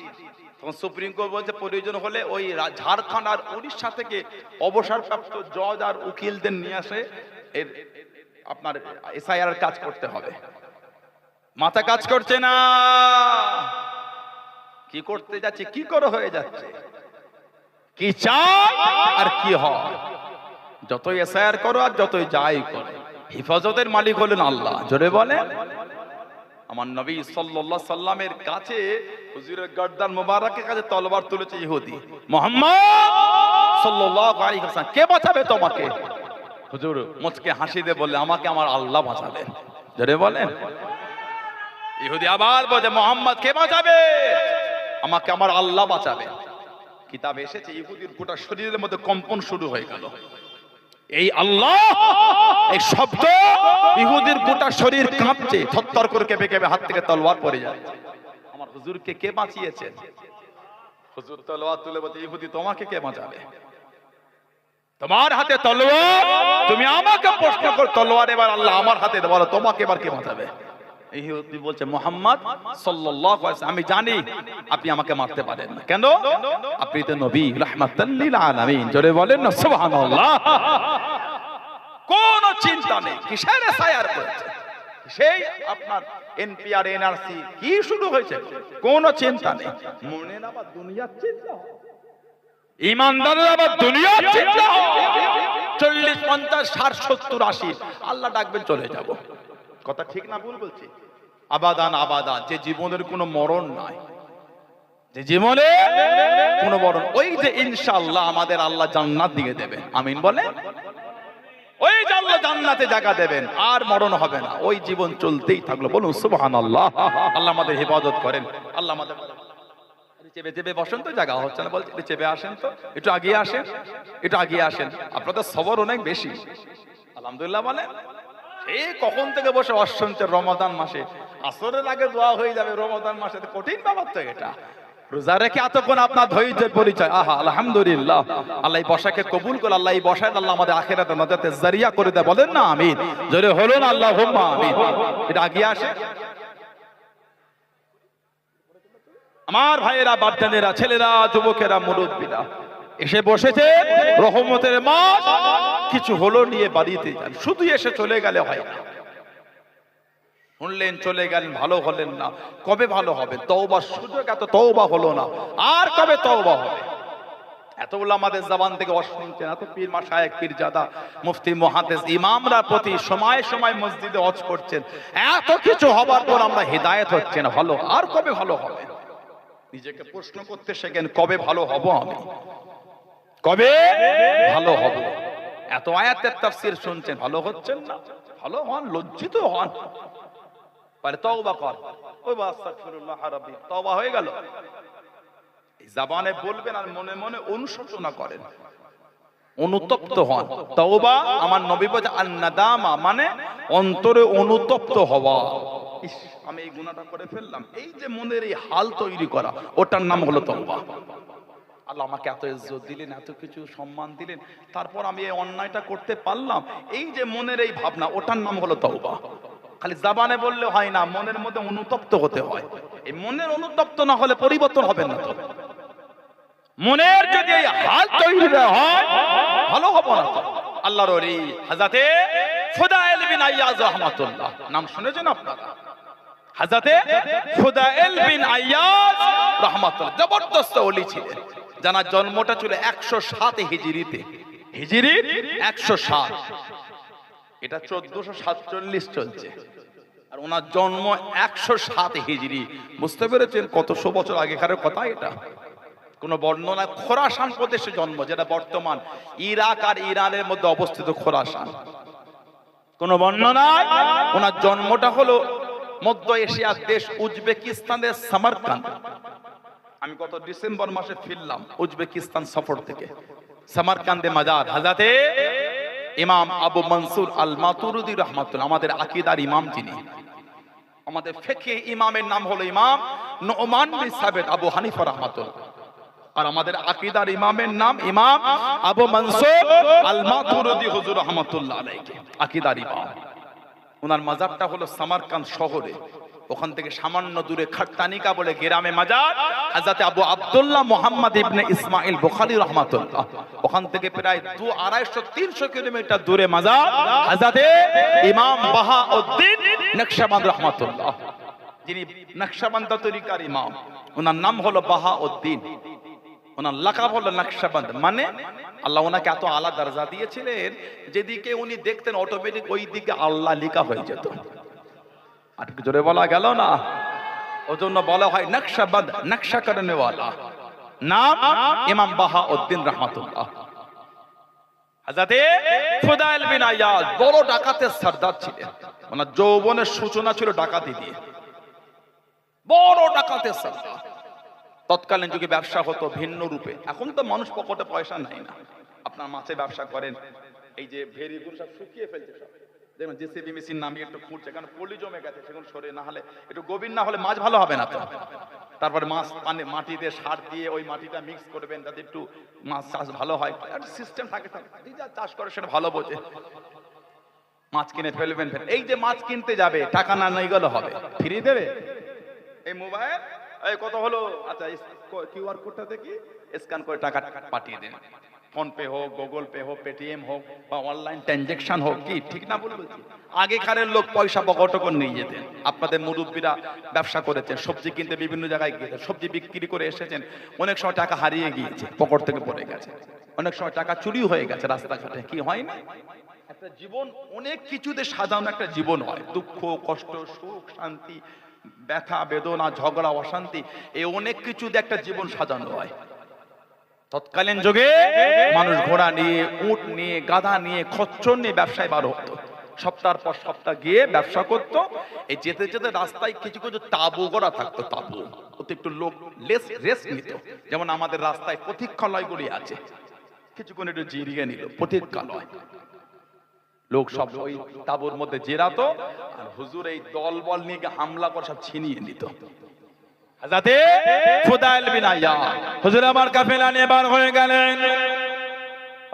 তখন সুপ্রিম কোর্ট বলছে প্রয়োজন হলে ওই ঝাড়খণ্ড আর উড়িষ্যা থেকে অবসরপ্রাপ্ত জজ আর উকিলদের নিয়ে আসে এর আপনার এসআইআর কাজ করতে হবে। মাথা কাজ করছে না, কি করতে যাচ্ছে, কি করে হয়ে যাচ্ছে, কি চাই আর কি হয়। যতই এসআইআর করো আর যতই যাই করো, হেফাজতের মালিক হলেন আল্লাহ। জোরে বলে, আমার নবী সাল্লাল্লাহু আলাইহি সাল্লামের কাছে হুজুরের গর্দান মোবারকের কাছে তলোয়ার তুলেছে ইহুদি। মুহাম্মদ সাল্লাল্লাহু আলাইহি ওয়াসাল্লাম, কে বাঁচাবে তোমাকে? হুজুর মুচকে হাসি দিয়ে বললেন, আমাকে আমার আল্লাহ বাঁচাবে। জোরে বলেন। ইহুদি আবার বলে, মুহাম্মদ কে বাঁচাবে? আমাকে আমার আল্লাহ বাঁচাবে। কিতাব এসেছে, ইহুদির গোটা শরীরের মধ্যে কম্পন শুরু হয়ে গেল। এই আল্লাহ, এই শব্দ, ইহুদির গোটা শরীর কাঁপছে, থরথর করে কেঁপে কেঁপে হাত থেকে তলোয়ার পড়ে যায়। আমার হুজুরকে কে বাঁচিয়েছেন? হুজুর তলোয়ার তুলে বলছে, ইহুদি তোমাকে কে বাঁচাবে? তোমার হাতে তলোয়ার, তুমি আমাকে প্রশ্ন করো, তলোয়ার এবার আল্লাহ আমার হাতে দেওয়া, তোমাকে এবার কে বাঁচাবে? ইহুদি বলছে, মুহাম্মদ সাল্লাল্লাহু আলাইহি ওয়াসাল্লাম, আমি জানি আপনি আমাকে মারতে পারেন না। কেন? আপনি তো নবী রাহমাতাল লিল আলামিন। জোরে বলেন না সুবহানাল্লাহ। কোন চিন্তা নেই, কিসের এসআইআর করেছে, সেই আপনার এনপিআর এনআরসি কি শুরু হয়েছে, কোন চিন্তা নেই। মনের আবার দুনিয়ার চিন্তা, ইমানদারের আবার দুনিয়ার চিন্তা। 40, 50, 60, 70, 80 আল্লাহ ডাকবেন চলে যাব। কথা ঠিক না ভুল বলছি? আবাদান আবাদান, যে জীবনের কোনো মরণ নাই, যে জীবনে কোনো মরণ, ওই যে ইনশাআল্লাহ আমাদের আল্লাহ জান্নাত দিয়ে দেবেন, আমিন বলে। ওই যে আল্লাহ জান্নাতে জায়গা দেবেন, আর মরণ হবে না, ওই জীবন চলতেই থাকলো, বলুন সুবহানাল্লাহ। আল্লাহ আমাদের হেফাজত করেন, আল্লাহ আমাদের। চেপে চেপে বসেন তো, জায়গা হচ্ছে না, বলছে চেপে আসেন তো, একটু আগিয়ে আসেন, একটু আগিয়ে আসেন, আপনাদের সবর অনেক বেশি, আলহামদুলিল্লাহ বলেন। এই কখন থেকে বসে অশুনছেন, রমাদান মাসে আসরের আগে দোয়া হয়ে যাবে, রমাদান মাসে কঠিন ব্যাপার তো এটা, রোজা রেখে এতক্ষণ আপনার ধৈর্যের পরিচয়, আহা আলহামদুলিল্লাহ। আল্লাহ এই বসাকে কবুল করে, আল্লাহ এই বসায় আল্লাহ আমাদের আখিরাতে নাজাতে জারিয়া করে দেয়, বলেন না আমিন, জোরে হলো না আল্লাহুম্মা আমিন। এটা আগিয়ে আসে আমার ভাইয়েরা, বাপজানেরা, ছেলেরা, যুবকেরা, মুরব্বীরা, এসে বসেছে রহমতের মাস, কিছু হলো নিয়ে বাড়িতে যান, শুধু এসে চলে গেলে হয় না। শুনলেন চলে গেলেন, ভালো হলেন না, কবে ভালো হবে? তওবার সুযোগ এত তওবা হলো না, আর কবে তওবা হবে? এতগুলো আমাদের জবান থেকে শুনছেন, এত পীর মাশায়েখ, পীরজাদা, মুফতি, মুহাদ্দিস, ইমামরা প্রতি সময় সময় মসজিদে ওয়াজ করছেন, এত কিছু হবার পর আমরা হিদায়াত হচ্ছে না, ভালো আর কবে ভালো হবে? নিজেকে প্রশ্ন করতে শেখেন, কবে ভালো হব আমি, কবে ভালো হব? এত আয়াতের তাফসীর শুনছেন, ভালো হচ্ছেন না, ভালো হন, লজ্জিত হন, পারে তওবা কর, ওই আস্তাগফিরুল্লাহ রাব্বি, তওবা হয়ে গেল। এই জবানে বলবেন আর মনে মনে অনুশোচনা করেন, অনুতপ্ত হন। তওবা আমার নবী বলেন আন-নাদামা, মানে অন্তরে অনুতপ্ত হওয়া, আমি এই গুনাহটা করে ফেললাম, এই যে মনের এই হাল তৈরি করা, ওটার নাম হলো তওবা। আল্লাহ আমাকে এত ইজ্জত দিলেন, এত কিছু সম্মান দিলেন, তারপর আমি এই অন্যায়টা করতে পারলাম, এই যে মনের এই ভাবনা, ওটার নাম হলো তওবা। খালি জবানে বললে হয় না, মনের মধ্যে অনুতপ্ত হতে হয়। এই মনের অনুতপ্ত না হলে পরিবর্তন হবে না। তো মনের যদি এই হাল তৈরি হয়, ভালো হবে না। তো আল্লাহর ওলি হযরতে ফুদাইল বিন আইয়াজ রাহমাতুল্লাহ, নাম শুনেছেন আপনারা? হযরতে ফুদাইল বিন আইয়াজ রাহমাতুল্লাহ জবরদস্ত ওলি ছিলেন, জানার জন্মটা ছিল 107 হিজরিতে, হিজরি 107, এটা 1447 চলছে, আর ওনার জন্ম 107 হিজরি। বুঝতে পেরেছেন কত শো বছর আগেকার কথা এটা? কোন বর্ণনা, খোরাসান প্রদেশে জন্ম, যেটা বর্তমান ইরাক আর ইরানের মধ্যে অবস্থিত খোরাসান। কোন বর্ণনায় ওনার জন্মটা হলো মধ্য এশিয়ার দেশ উজবেকিস্তানের সামারকান্দ। আমি গত ডিসেম্বর মাসে ফিরলাম উজবেকিস্তান সফর থেকে, সামারকান্দে মাজার হযরতে ইমাম আবু মনসুর আল মাতুরিদি রাহমাতুল্লাহ, আমাদের আকীদার ইমাম, যিনি আমাদের ফিকহ ইমামের নাম হলো ইমাম নুমান বিন সাবিত আবু হানিফা রাহমাতুল্লাহ, আর আমাদের আকীদার ইমামের নাম ইমাম আবু মনসুর আল মাতুরিদি হুজুর রাহমাতুল্লাহ আলাইহি, আকীদার ইমাম। ওনার মাজারটা হলো সামারকান্দ শহরে, ওখান থেকে সামান্য দূরে খাট্টানিকা বলে গ্রামে মাজার হযরত আবু আব্দুল্লাহ মুহাম্মদ ইবনে ইসমাইল বুখারী রাহমাতুল্লাহ। ওখান থেকে প্রায় 200-300 কিলোমিটার দূরে মাজার হযরত ইমাম বাহাউদ্দিন নকশবন্দ রাহমাতুল্লাহ, যিনি নকশবন্দ তরিকার ইমাম। ওনার নাম হলো বাহাউদ্দিন, ওনার লাকাব হলো নকশবন্দ, মানে আল্লাহ ওনাকে এত আলা দরজা দিয়েছিলেন, যেদিকে উনি দেখতেন অটোমেটিক ওই দিকে আল্লাহ লেখা হয়ে যেত। আর কি জোরে বলা গেল না? ওজন্য বলা হয় নকশবন্দ, নকশা করনে ওয়ালা, নাম ইমাম বাহাউদ্দিন রাহমাতুল্লাহ। হযরতে ফুদাইল বিন আইয়াজ বড় ডাকাতের সরদার ছিলেন, ওনার যৌবনের সূচনা ছিল ডাকাতি দিয়ে, বড় ডাকাতের সরদার। তৎকালীন যুগে ব্যবসা হতো ভিন্ন রূপে, এখন তো মানুষ পকেটে পয়সা নাই না। আপনার মাছের ব্যবসা করেন, এই যে ভেরিগুলো সব শুকিয়ে ফেলছে, সব দেখুন জেসিবি মেশিন নামিয়ে একটু খুঁড়ছে, কারণ পলি জমে গেছে, সেগুলো সরে না হলে, একটু গভীর না হলে মাছ ভালো হবে না। তো তারপরে মাছ পানি মাটি দিয়ে সার দিয়ে ওই মাটিটা মিক্স করবেন, যাতে একটু মাছ চাষ ভালো হয়, একটা সিস্টেম থাকে। যা চাষ করে সেটা ভালো বোঝে, মাছ কিনে ফেলবেন। এই যে মাছ কিনতে যাবে, টাকা না নিয়ে গেলে হবে, ফ্রি দেবে। এই মোবাইল এই কত হলো, আচ্ছা কিউআর কোডটা দেখি স্ক্যান করে টাকা পাঠিয়ে দেন, ফোন পে হোক, গুগল পে হোক, পেটিএম হোক, বা অনলাইন ট্রানজাকশন হোক, কি ঠিক না বলছি? আগেকারের লোক পয়সা পকেটে করে নিয়ে যেতেন। আপনাদের মুরব্বীরা ব্যবসা করেছেন, সবজি কিনতে বিভিন্ন জায়গায় গিয়েছেন, সবজি বিক্রি করে এসেছেন, অনেক সময় টাকা হারিয়ে গিয়েছে, পকেট থেকে পড়ে গেছে, অনেক সময় টাকা চুরি হয়ে গেছে রাস্তাঘাটে, কি হয়নি? একটা জীবন অনেক কিছুতে সাজানো একটা জীবন হয়, দুঃখ কষ্ট সুখ শান্তি ব্যথা বেদনা ঝগড়া অশান্তি এই অনেক কিছুতে একটা জীবন সাজানো হয়। তৎকালীন যুগে মানুষ ঘোড়া নিয়ে উট নিয়ে গাধা নিয়ে খচ্চর নিয়ে ব্যবসায় বার হতো, সপ্তাহের পর সপ্তাহ গিয়ে ব্যবসা করতো। এই যেতে যেতে রাস্তায় কিছু কিছু তাবু করা থাকতো, তাবু ওতে একটু লোক রেস্ট নিত। যেমন আমাদের রাস্তায় প্রতীক্ষালয়গুলি আছে, কিছুক্ষণ একটু জিরিয়ে নিল প্রতীক্ষালয়, লোক সব ওই তাবুর মধ্যে জেরাতো আর হুজুর এই দল বল নিয়ে হামলা করে সব ছিনিয়ে নিত। হযরতে ফুদাইল বিন আয়াদ হুজুর আমার কাফেলা নিয়ে বার হয়ে গেলেন।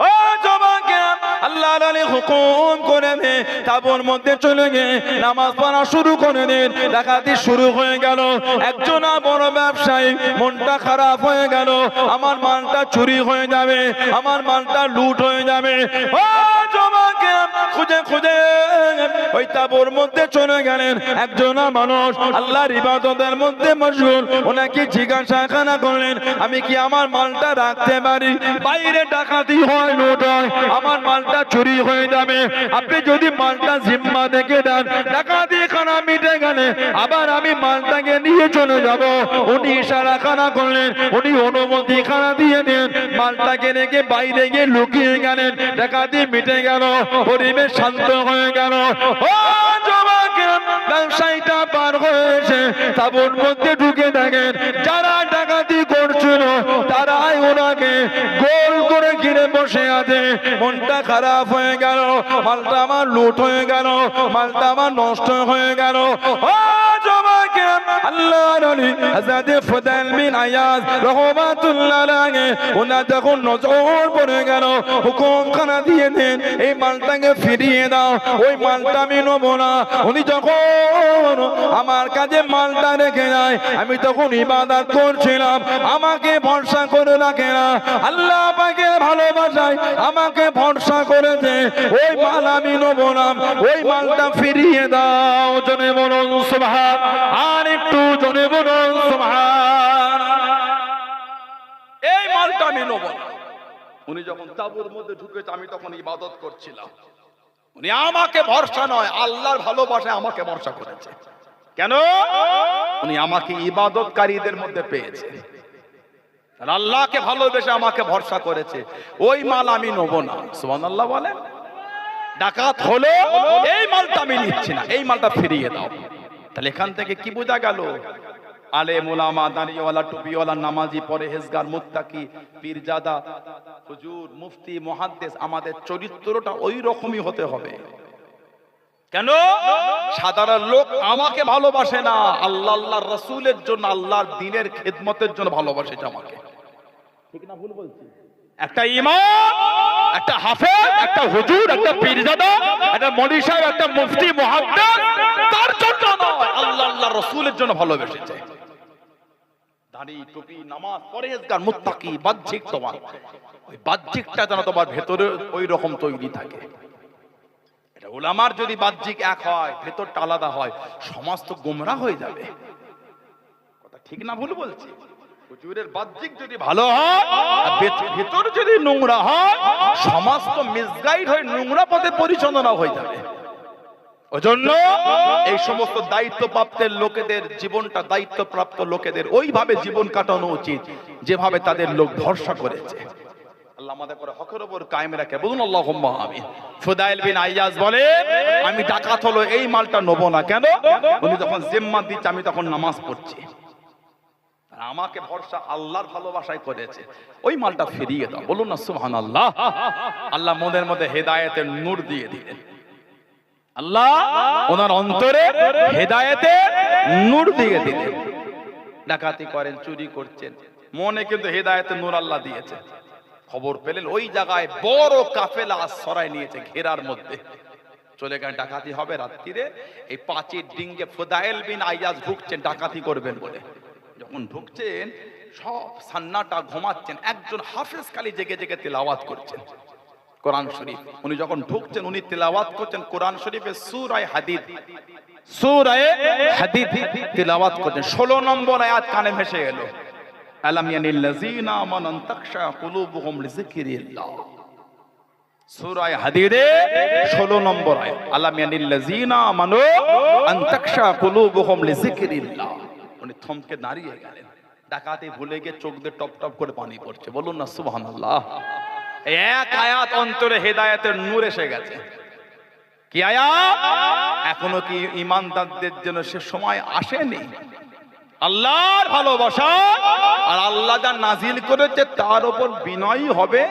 ও জবাকে আল্লাহর আলী হুকুম করে দে তাবুর মধ্যে চলে গিয়ে নামাজ পড়া শুরু করে দেন। ডাকাতি শুরু হয়ে গেল। একজন বড় ব্যবসায়ী মনটা খারাপ হয়ে গেল, আমার মালটা চুরি হয়ে যাবে, আমার মালটা লুট হয়ে যাবে। ও জবাকে খুঁজে খুঁজে ওই তাবুর মধ্যে চলে গেলেন। একজন মানুষ আল্লাহর ইবাদতের মধ্যে মশগুল, ওনাকে জিজ্ঞাসা করলেন আমি কি আমার মালটা রাখতে পারি? বাইরে ডাকাতি হয় লুট হয়, আমার মালটা চুরি হয়ে যাবে, আপনি যদি মালটা জিম্মা দেখে দেন ডাকাতি খানা মিটে গেলে আবার আমি মালটাকে নিয়ে চলে যাব। উনি ইশারা খানা করলেন, উনি অনুমতি খানা দিয়ে দেন, মালটাকে রেখে বাইরে গিয়ে লুকিয়ে গেলেন। ডাকাতি মিটে গেল, পরিবেশ শান্ত হয়ে গেল। ও জবাকে ব্যবসায়ীটা পার হয়েছে, তাবুর মধ্যে ঢুকে দেখেন যারা ডাকাতি করছিল তারাই ওনাকে গোল করে ঘিরে বসে আছে। মনটা খারাপ হয়ে গেল, মালটা আমার লুট হয়ে গেল, মালটা আমার নষ্ট হয়ে গেল। ও জবাকে আল্লাহর আলী হযরত ফুদাইল বিন আয়াদ রাহমাতুল্লাহ আলাইহি ওনার যখন নজর পড়ে গেল হুকুমখানা দিয়ে দেন এই মালটাকে ফিরিয়ে দাও, ওই মালটা আমি নেব না। উনি যখন আমার কাছে মালটা রেখে যায় আমি তখন ইবাদত করছিলাম, আমাকে ভরসা করে রাখে না, আল্লাহ পাকের ভালোবাসায় আমাকে ভরসা করেছে, ওই মাল আমি নেব না, ওই মালটা ফিরিয়ে দাও। জনে বলুন সুবহান, আর একটু জনে বলুন সুবহান। এই মালটা আমি নেব না। উনি যখন তাবুর মধ্যে ঢুকেছে আমি তখন ইবাদত করছিলাম, উনি আমাকে ভরসা নয় আল্লাহর ভালোবাসায় আমাকে ভরসা করেছে। কেন? উনি আমাকে ইবাদতকারীদের মধ্যে পেয়েছে, আল্লাহকে ভালোবেসে আমাকে ভরসা করেছে, ওই মাল আমি নেব না। সুবহানাল্লাহ বলেন। ডাকাত হলো এই মালটা আমি নিচ্ছি না, এই মালটা ফিরিয়ে দাও। তাহলে এখান থেকে কি বোঝা গেল? আলেম উলামা দাঁড়িয়েওয়ালা টুপিওয়ালা নামাজি পরহেজগার মুত্তাকি পীরজাদা হুজুর মুফতি মুহাদ্দিস আমাদের চরিত্রটা ওই রকমই হতে হবে। কেন? সাধারণ লোক আমাকে ভালোবাসে না, আল্লাহ আল্লাহর রাসূলের জন্য আল্লাহর দ্বীনের খিদমতের জন্য ভালোবাসে আমাকে। ঠিক না ভুল বলছি? একটা ইমাম, একটা হাফেজ, একটা হুজুর, একটা পীরজাদা, একটা মৌলভী সাহেব, একটা মুফতি মুহাদ্দিস তার জন্য নয়, আল্লাহ আল্লাহর রাসূলের জন্য ভালোবেসেছে। দাড়ি টুপি নামাজ পরহেজগার মুত্তাকি বাহ্যিক, তোমার ওই বাহ্যিকটা যেন তোমার ভেতরে ওই রকম তৈরি থাকে। এটা উলামার যদি বাহ্যিক এক হয় ভেতরটা আলাদা হয় সমাজ তো গোমরা হয়ে যাবে। কথা ঠিক না ভুল বলছি? হুজুরের বাহ্যিক যদি ভালো হয় আর ভেতর যদি নোংরা হয় সমাজ তো মিসগাইড হয়ে নোংরা পথে পরিচালনা হয়ে যাবে। ওজন্য এই সমস্ত দায়িত্বপ্রাপ্তের লোকেদের জীবনটা দায়িত্বপ্রাপ্ত লোকেদের ওইভাবে জীবন কাটানো উচিত যেভাবে তাদের লোক ভরসা করেছে। আল্লাহ আমাদের করে হকের উপর কায়েম রাখে, বলুন আল্লাহুম্মা আমিন। ফুদাইল বিন আইয়াজ বলে আমি ডাকাত হলো এই মালটা নেব না। কেন? উনি যখন জিম্মা দিচ্ছে আমি তখন নামাজ পড়ছি, আমাকে ভরসা আল্লাহর ভালোবাসায় করেছে, ওই মালটা ফিরিয়ে দাও। বলুন না সুবহানাল্লাহ। আল্লাহ মনের মধ্যে হেদায়েতের নূর দিয়ে দিলেন, আল্লাহ ওনার অন্তরে হেদায়েতের নূর দিয়ে দিলেন। ডাকাতি করেন, চুরি করছেন, মনে কিন্তু হেদায়েতের নূর আল্লাহ দিয়েছে। খবর পেলেন ওই জায়গায় বড় কাফেলা আশ্রয় নিয়েছে, ঘেরার মধ্যে চলে গেলেন। ডাকাতি হবে রাত্রিরে, এই পাঁচির ডিঙ্গে ফুদাইল বিন আইয়াজ ঢুকছেন ডাকাতি করবেন বলে। যখন ঢুকছেন সব সান্নাটা ঘুমাচ্ছেন, একজন হাফেজ খালি জেগে জেগে তিলাওয়াত করছেন কোরআন শরীফ। উনি যখন ঢুকছেন উনি তিলাওয়াত করছেন কোরআন শরীফের সূরা হাদীদ, সূরা হাদীদ তিলাওয়াত করছেন। 16 নম্বর আয়াত কানে ভেসে এলো, আলাম ইয়ানিল লাযিনা আমানু তাখশা কুলুবুহুম লিযিকরিল্লাহ। সূরা হাদীদে 16 নম্বর আয়াত, আলাম ইয়ানিল্লাযিনা আমানু আন তাকশা কুলুবুহুম লিযিকরিল্লাহ। উনি থমকে দাঁড়িয়ে গেলেন, ডাকাতি ভুলে গিয়ে চোখ দিয়ে টপ টপ করে পানি পড়ছে। বলুন না সুবহানাল্লাহ। এক আয়াত অন্তরে হেদায়েতের নূর এসে গেছে। কি আয়াত? এখনো কি ঈমানদারদের জন্য সে সময় আসেনি? আল্লাহর ভালোবাসা আর আল্লাহ যা নাজিল করেছে তার উপর বিনয়ী হবে।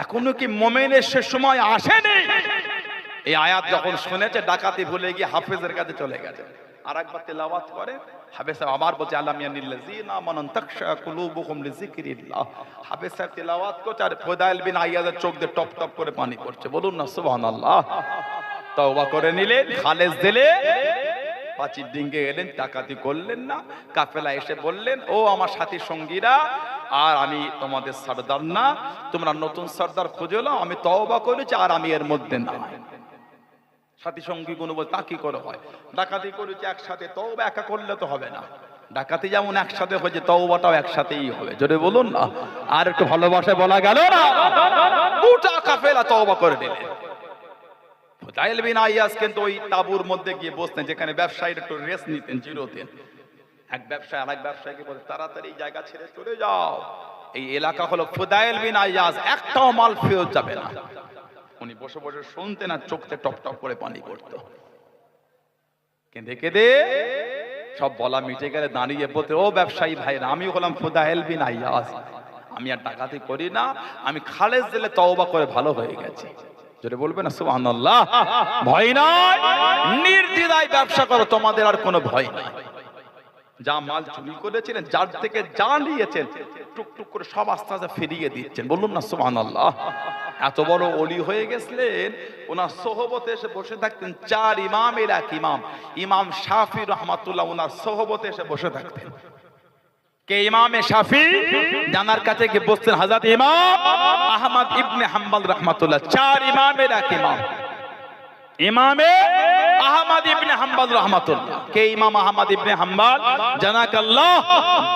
এখনো কি মুমিনের সে সময় আসেনি? এই আয়াত যখন শুনেছে ডাকাতি ভুলে গিয়ে হাফেজের কাছে চলে গেছে। আরেকবার তেলাওয়াত করে হাফেজ সাহেব আবার বলছে আলাম ইয়ানিল্লাযিনা আমানু তাকশা কুলুবুহুম লিযিকরিল্লাহ। হাফেজ সাহেব তেলাওয়াত করছে আর ফুদাইল বিন আইয়াজের চোখ দিয়ে টপ টপ করে পানি পড়ছে। বলুন না সুবহানাল্লাহ। তওবা করে নিলেন, খালেস দিলে, পাঁচির ডিঙ্গে এলেন, ডাকাতি করলেন না। কাফেলা এসে বললেন, ও আমার সাথী সঙ্গীরা, আর আমি তোমাদের সরদার না, তোমরা নতুন সরদার খুঁজে নাও, আমি তওবা করেছি আর আমি এর মধ্যে না। সাথী সঙ্গী গুলো বল তা কি করে হয়? ডাকাতি করেছি একসাথে, তওবা একা করলে তো হবে না। ডাকাতি যেমন একসাথে হয়েছে তওবাটাও একসাথেই হবে। জোরে বলুন না। আর একটু ভালোবাসায় বলা গেল না, গোটা কাফেলা তওবা করে দিলেন। ফুদাইল বিন আইয়াজ কিন্তু ওই তাঁবুর মধ্যে গিয়ে বসতেন যেখানে ব্যবসায়ীরা একটু রেস্ট নিতেন, জিরোতেন। এক ব্যবসায়ী আরেক ব্যবসায়ীকে বলে তাড়াতাড়ি এই জায়গা ছেড়ে চলে যাও, এই এলাকা হলো ফুদাইল বিন আইয়াজ, একটাও মাল ফেরত যাবে না। উনি বসে বসে শুনতেন আর চোখে টপ টপ করে পানি পড়তো। কেঁদে কেঁদে সব বলা মিটে গেলে দাঁড়িয়ে বলতে, ও ব্যবসায়ী ভাইরা, আমি হলাম ফুদাইল বিন আইয়াজ, আমি আর ডাকাতি করি না, আমি খালেস দিলে তওবা করে ভালো হয়ে গেছি। জোরে বলবে না সুবহানাল্লাহ। ভয় নাই, নির্দ্বিধায় ব্যবসা করো, তোমাদের আর কোনো ভয় নাই। যা মাল চুরি করেছিলেন, যার থেকে যা নিয়েছেন, টুকটুক করে সব আস্তে আস্তে ফিরিয়ে দিচ্ছেন। বলুন না সুবহানাল্লাহ। এত বড় ওলি হয়ে গেছিলেন, ওনার সোহবতে এসে বসে থাকতেন চার ইমামের এক ইমাম, ইমাম শাফি রহমাতুল্লাহ, ওনার সোহবতে এসে বসে থাকতেন। কে ইমামে শাফি? জানার কাছে গিয়ে বসতেন হযরত ইমাম আহমদ ইবনে হাম্বল রাহমাতুল্লাহ। চার ইমামের এক ইমাম, ইমামে আহমদ ইবনে হাম্বল রাহমাতুল্লাহ। কে ইমাম আহমদ ইবনে হাম্বল? জানাকাল্লাহ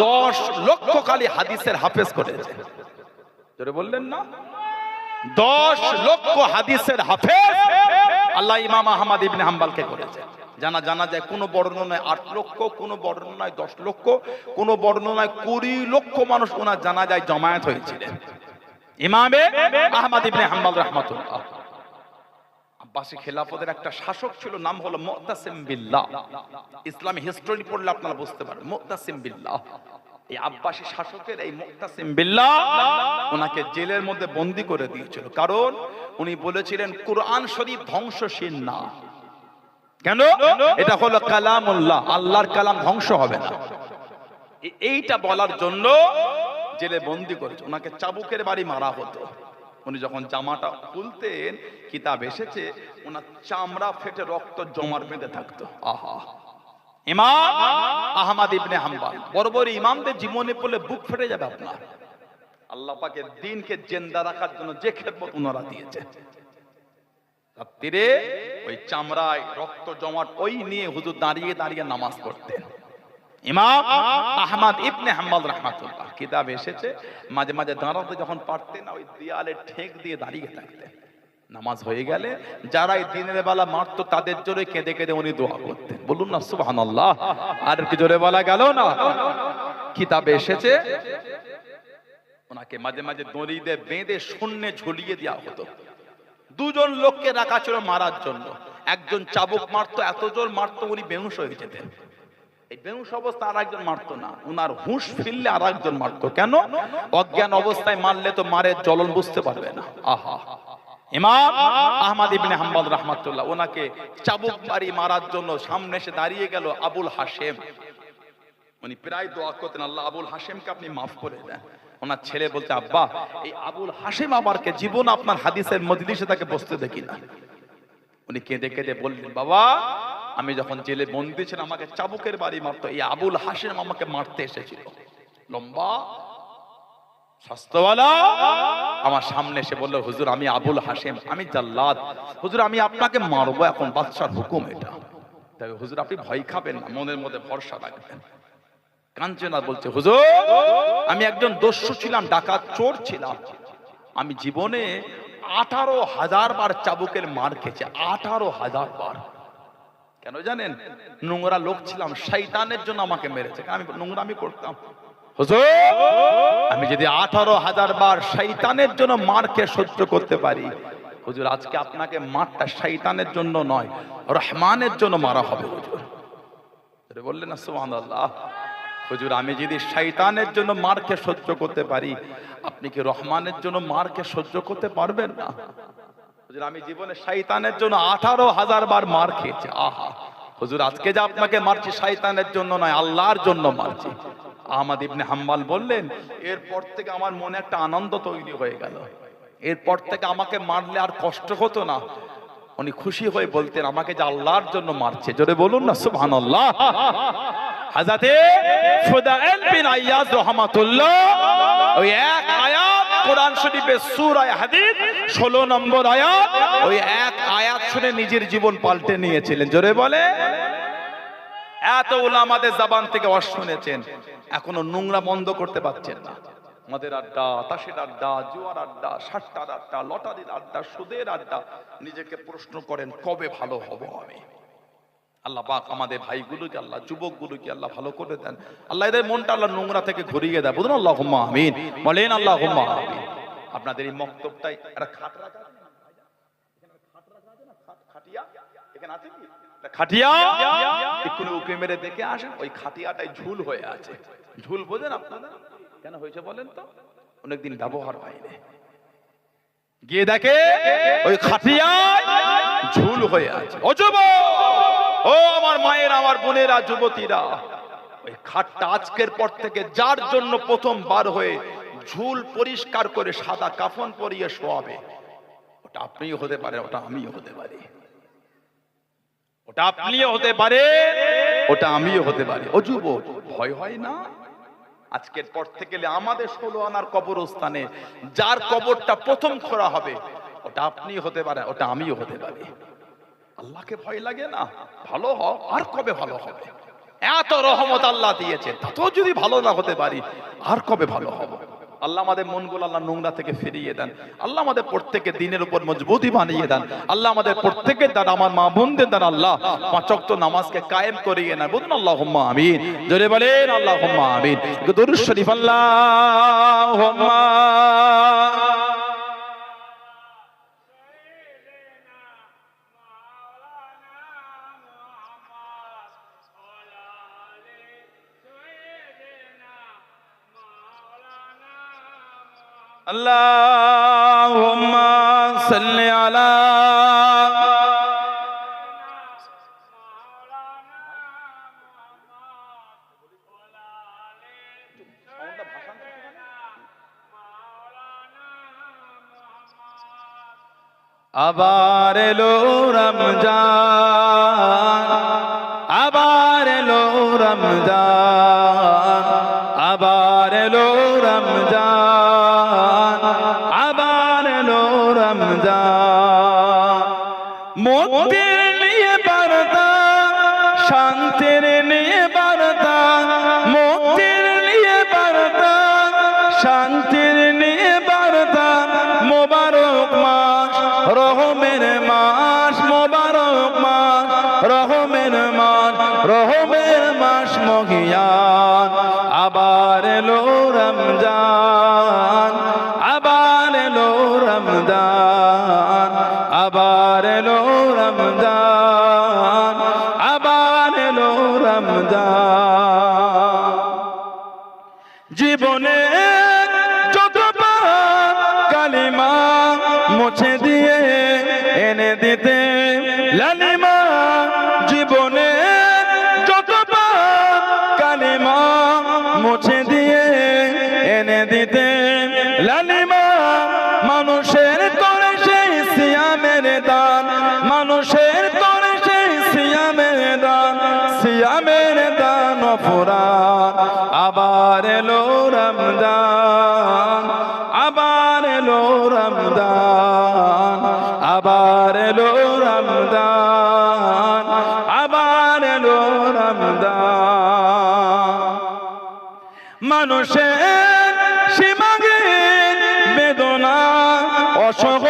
10 লক্ষ খালি হাদিসের হাফেজ করেছে। জোরে বললেন না? 10 লক্ষ হাদিসের হাফেজ আল্লাহ ইমাম আহমদ ইবনে হাম্বলকে করেছে। জানা যায় কোন বর্ণনায় 8 লক্ষ, কোন বর্ণনায় 10 লক্ষ, কোন বর্ণনায় 20 লক্ষ মানুষ ওনার জানা যায় জমায়েত হয়েছিলেন। ইমামে আহমদ ইবনে হাম্বল রাহমাতুল্লাহ। আব্বাসী খেলাফতের একটা শাসক ছিল, নাম হলো মুতাসিম বিল্লাহ। ইসলামী হিস্টরি পড়লে আপনারা বুঝতে পারবেন মুতাসিম বিল্লাহ। এই আব্বাসী শাসকের এই মুতাসিম বিল্লাহ ওনাকে জেলের মধ্যে বন্দী করে দিয়েছিল, কারণ উনি বলেছিলেন কুরআন শরীফ ধ্বংসশীল না। কেন? এটা হলো কালামুল্লাহ, আল্লাহর কালাম ধ্বংস হবে না। এইটা বলার জন্য জেলে বন্দী করেছে। ওনাকে চাবুকের বাড়ি মারা হতো। উনি যখন জামাটা খুলতেন, কিতাব এসেছে, ওনার চামড়া ফেটে রক্ত জমার বেঁধে থাকতো। আহা! ইমাম আহমদ ইবনে হাম্বল, বড় বড় ইমামদের জীবনে পড়লে বুক ফেটে যাবে আপনার। আল্লাহ পাকের দ্বীনকে জিন্দা রাখার জন্য যে খেদমত ওনারা দিয়েছে, রাত্রিরে ওই চামড়ায় রক্ত জমাট ওই নিয়ে হুজুর দাঁড়িয়ে দাঁড়িয়ে নামাজ পড়তেন। ইমাম আহমদ ইবনে হাম্বল রাহমাতুল্লাহ। কিতাব এসেছে মাঝে মাঝে দাঁড়াতে যখন পারতেন না, ওই দেয়ালে ঠেক দিয়ে দাঁড়িয়ে থাকতেন। নামাজ হয়ে গেলে যারা এই দিনের বেলা মারতো তাদের জোরে কেঁদে কেঁদে উনি দোয়া করতেন। বলুন না সুবহানাল্লাহ। আর কি জোরে বলা গেল না? কিতাবে এসেছে ওনাকে মাঝে মাঝে দড়ি দিয়ে বেঁধে শূন্যে ঝুলিয়ে দেওয়া হতো। দুজন লোককে রাখা ছিল মারার জন্য। একজন চাবুক মারতো, এত জোর মারতো উনি বেহুশ হয়ে যেতেন। এই বেহুশ অবস্থা আর একজন মারতো না, উনার হুঁশ ফিরলে আর একজন মারতো। কেন? অজ্ঞান অবস্থায় মারলে তো মারের জ্বলন বুঝতে পারবে না। আহা! ইমাম আহমদ ইবনে হাম্বল রাহমাতুল্লাহ, ওনাকে চাবুক মারি মারার জন্য সামনে এসে দাঁড়িয়ে গেল আবুল হাশেম। উনি প্রায় দোয়া করতেন, আল্লাহ আবুল হাশেমকে আপনি মাফ করে দেন। ওনার ছেলে বলতে, আব্বা এই আবুল হাশেম আমারকে জীবন আপনার হাদিসের মজলিসে তাকে বসতে দেখি না। উনি কেঁদে কেঁদে বললেন, বাবা আমি যখন জেলে বন্দী ছিলাম আমাকে চাবুকের বাড়ি মারতো, এই আবুল হাশেম আমাকে মারতে এসেছিল। লম্বা স্বাস্থ্যওয়ালা আমার সামনে এসে বলল, হুজুর আমি আবুল হাশেম, আমি জাল্লাদ, হুজুর আমি আপনাকে মারবো, এখন বাদশার হুকুম এটা। তাই হুজুর আপনি ভয় খাবেন না, মনের মধ্যে ভরসা রাখবেন। কাঞ্চনা বলছে, হুজুর আমি একজন দস্যু ছিলাম, ডাকাত চোর ছিলাম, আমি জীবনে 18,000 বার চাবুকের মার খেয়েছে, 18,000 বার। কেন জানেন? নোংরা লোক ছিলাম, শয়তানের জন্য আমাকে মেরেছে। আমি নোংরামি করতাম। হুজুর, আমি যদি 18,000 বার শয়তানের জন্য মার খেয়ে সহ্য করতে পারি, হুজুর আজকে আপনাকে মারটা শয়তানের জন্য নয়, রহমানের জন্য মারা হবে। হুজুর বললেন না সুবহানাল্লাহ? হুজুর আমি যদি শয়তানের জন্য মার খেয়ে সহ্য করতে পারি, আপনি কি রহমানের জন্য মার খেয়ে সহ্য করতে পারবেন না? হুজুর আমি জীবনে শয়তানের জন্য 18,000 বার মার খেয়েছি। আহা হুজুর আজকে যে আপনাকে মারছি শয়তানের জন্য নয়, আল্লাহর জন্য মারছি। আহমদ ইবনে হাম্বল বললেন, এরপর থেকে আমার মনে একটা আনন্দ তৈরি হয়ে গেল। এরপর থেকে আমাকে মারলে আর কষ্ট হতো না। উনি খুশি হয়ে বলতেন, আমাকে যে আল্লাহর জন্য মারছে। জোরে বলুন না সুবহানাল্লাহ। হযরতে ফুদাইল বিন আইয়াজ রাহমাতুল্লাহ ওই এক আয়াত কোরআন শরীফের সূরা হাদীদ 16 নম্বর আয়াত, ওই এক আয়াত শুনে নিজের জীবন পাল্টে নিয়েছিলেন। জোরে বলে। এত উলামাদের জবান থেকে ওয়াজ শুনেছেন, এখনো নোংরা বন্ধ করতে পারছেন না। মদের আড্ডা, তাসের আড্ডা, জুয়ার আড্ডা, সাট্টার আড্ডা, লটারির আড্ডা, সুদের আড্ডা। নিজেকে প্রশ্ন করেন, কবে ভালো হব আমি? আল্লাহ পাক আমাদের ভাইগুলোকে, আল্লাহ যুবকগুলোকে আল্লাহ ভালো করে দেন। আল্লাহ এদের মনটা আল্লাহ নোংরা থেকে ঘুরিয়ে দেয়। বলুন আল্লাহুম্মা আমিন। বলেন আল্লাহুম্মা আমিন। আপনাদের এই মক্তবটাই একটা খাট রাখা আছে না? এখানে খাট রাখা আছে না? খাটিয়া এখানে আছে কি? খাটিয়া একটু উকি মেরে দেখে আসেন, ওই খাটিয়াটাই ঝুল হয়ে আছে। ঝুল বোঝেন আপনারা? কেন হয়েছে বলেন তো? অনেকদিন ব্যবহার হয়নি। গিয়ে দেখে ওই খাটিয়ায় ঝুল হয়ে আছে। ও যুবক, ও আমার মায়ের, আমার বোনেরা, যুবতীরা, ওই খাটটা আজকের পর থেকে যার জন্য প্রথম বার হয়ে ঝুল পরিষ্কার করে সাদা কাফন পরিয়ে শোয়াবে, ওটা আপনিও হতে পারে, ওটা আমিও হতে পারি। ওটা আপনিও হতে পারে, ওটা আমিও হতে পারি। ও যুবক, ভয় হয় না? আজকের পর থেকে আমাদের 16 আনার কবরস্থানে যার কবরটা প্রথম খোঁড়া হবে, ওটা আপনি হতে পারে, ওটা আমিও হতে পারি। আল্লাহকে ভয় লাগে না? ভালো হও, আর কবে ভালো হবে? এত রহমত আল্লাহ দিয়েছে, তাতেও যদি ভালো না হতে পারি, আর কবে ভালো হবে? আল্লাহ আমাদের মনগুলো আল্লাহ নোংরা থেকে ফিরিয়ে দেন। আল্লাহ আমাদের প্রত্যেকের দিনের উপর মজবুতি বানিয়ে দেন। আল্লাহ আমাদের প্রত্যেকের দ্বারা, আমার মা বোনদের দ্বারা আল্লাহ 5 ওয়াক্ত নামাজকে কায়েম করিয়ে নেন। বলুন আল্লাহুম্মা আমিন। জোরে বলেন আল্লাহুম্মা আমিন। দুরূদ শরীফ আল্লাহুম্মা আল্লাহুম্মা সাল্লি আলা আবার এলো রমজান, আবার এলো রমজান, আবার এলো রমজান, আবার এলো রমজান। মুক্তির নিয়ে বার্তা, শান্তির নিয়ে বার্তা, মুক্তির নিয়ে বার্তা, শান্তির নিয়ে বার্তা। মোবারক মাস, রহমের মাস, মোবারক মাস, রহমের মাস, রহমের মাস মহিয়ান। আবার এলো রমজান, আবার এলো রমজান, আবার এলো রমজান, আবার এলো রমজান। জীবনে যত পাপ কালিমা মুছে দিয়ে এনে দিতে লালিমা। জীবনে যত পাপ কালিমা মুছে দিয়ে এনে দিতে লালিমা। মানুষের করে সেই সিয়ামের দান, মানুষের করে সেই সিয়ামের দান, সিয়ামের দান ফুরান। আবার এলো রমজান, আবার এলো রমজান, আবার এলো রমজান, আবার এলো রমজান। মানুষের সীমাহীন বেদনা অসহ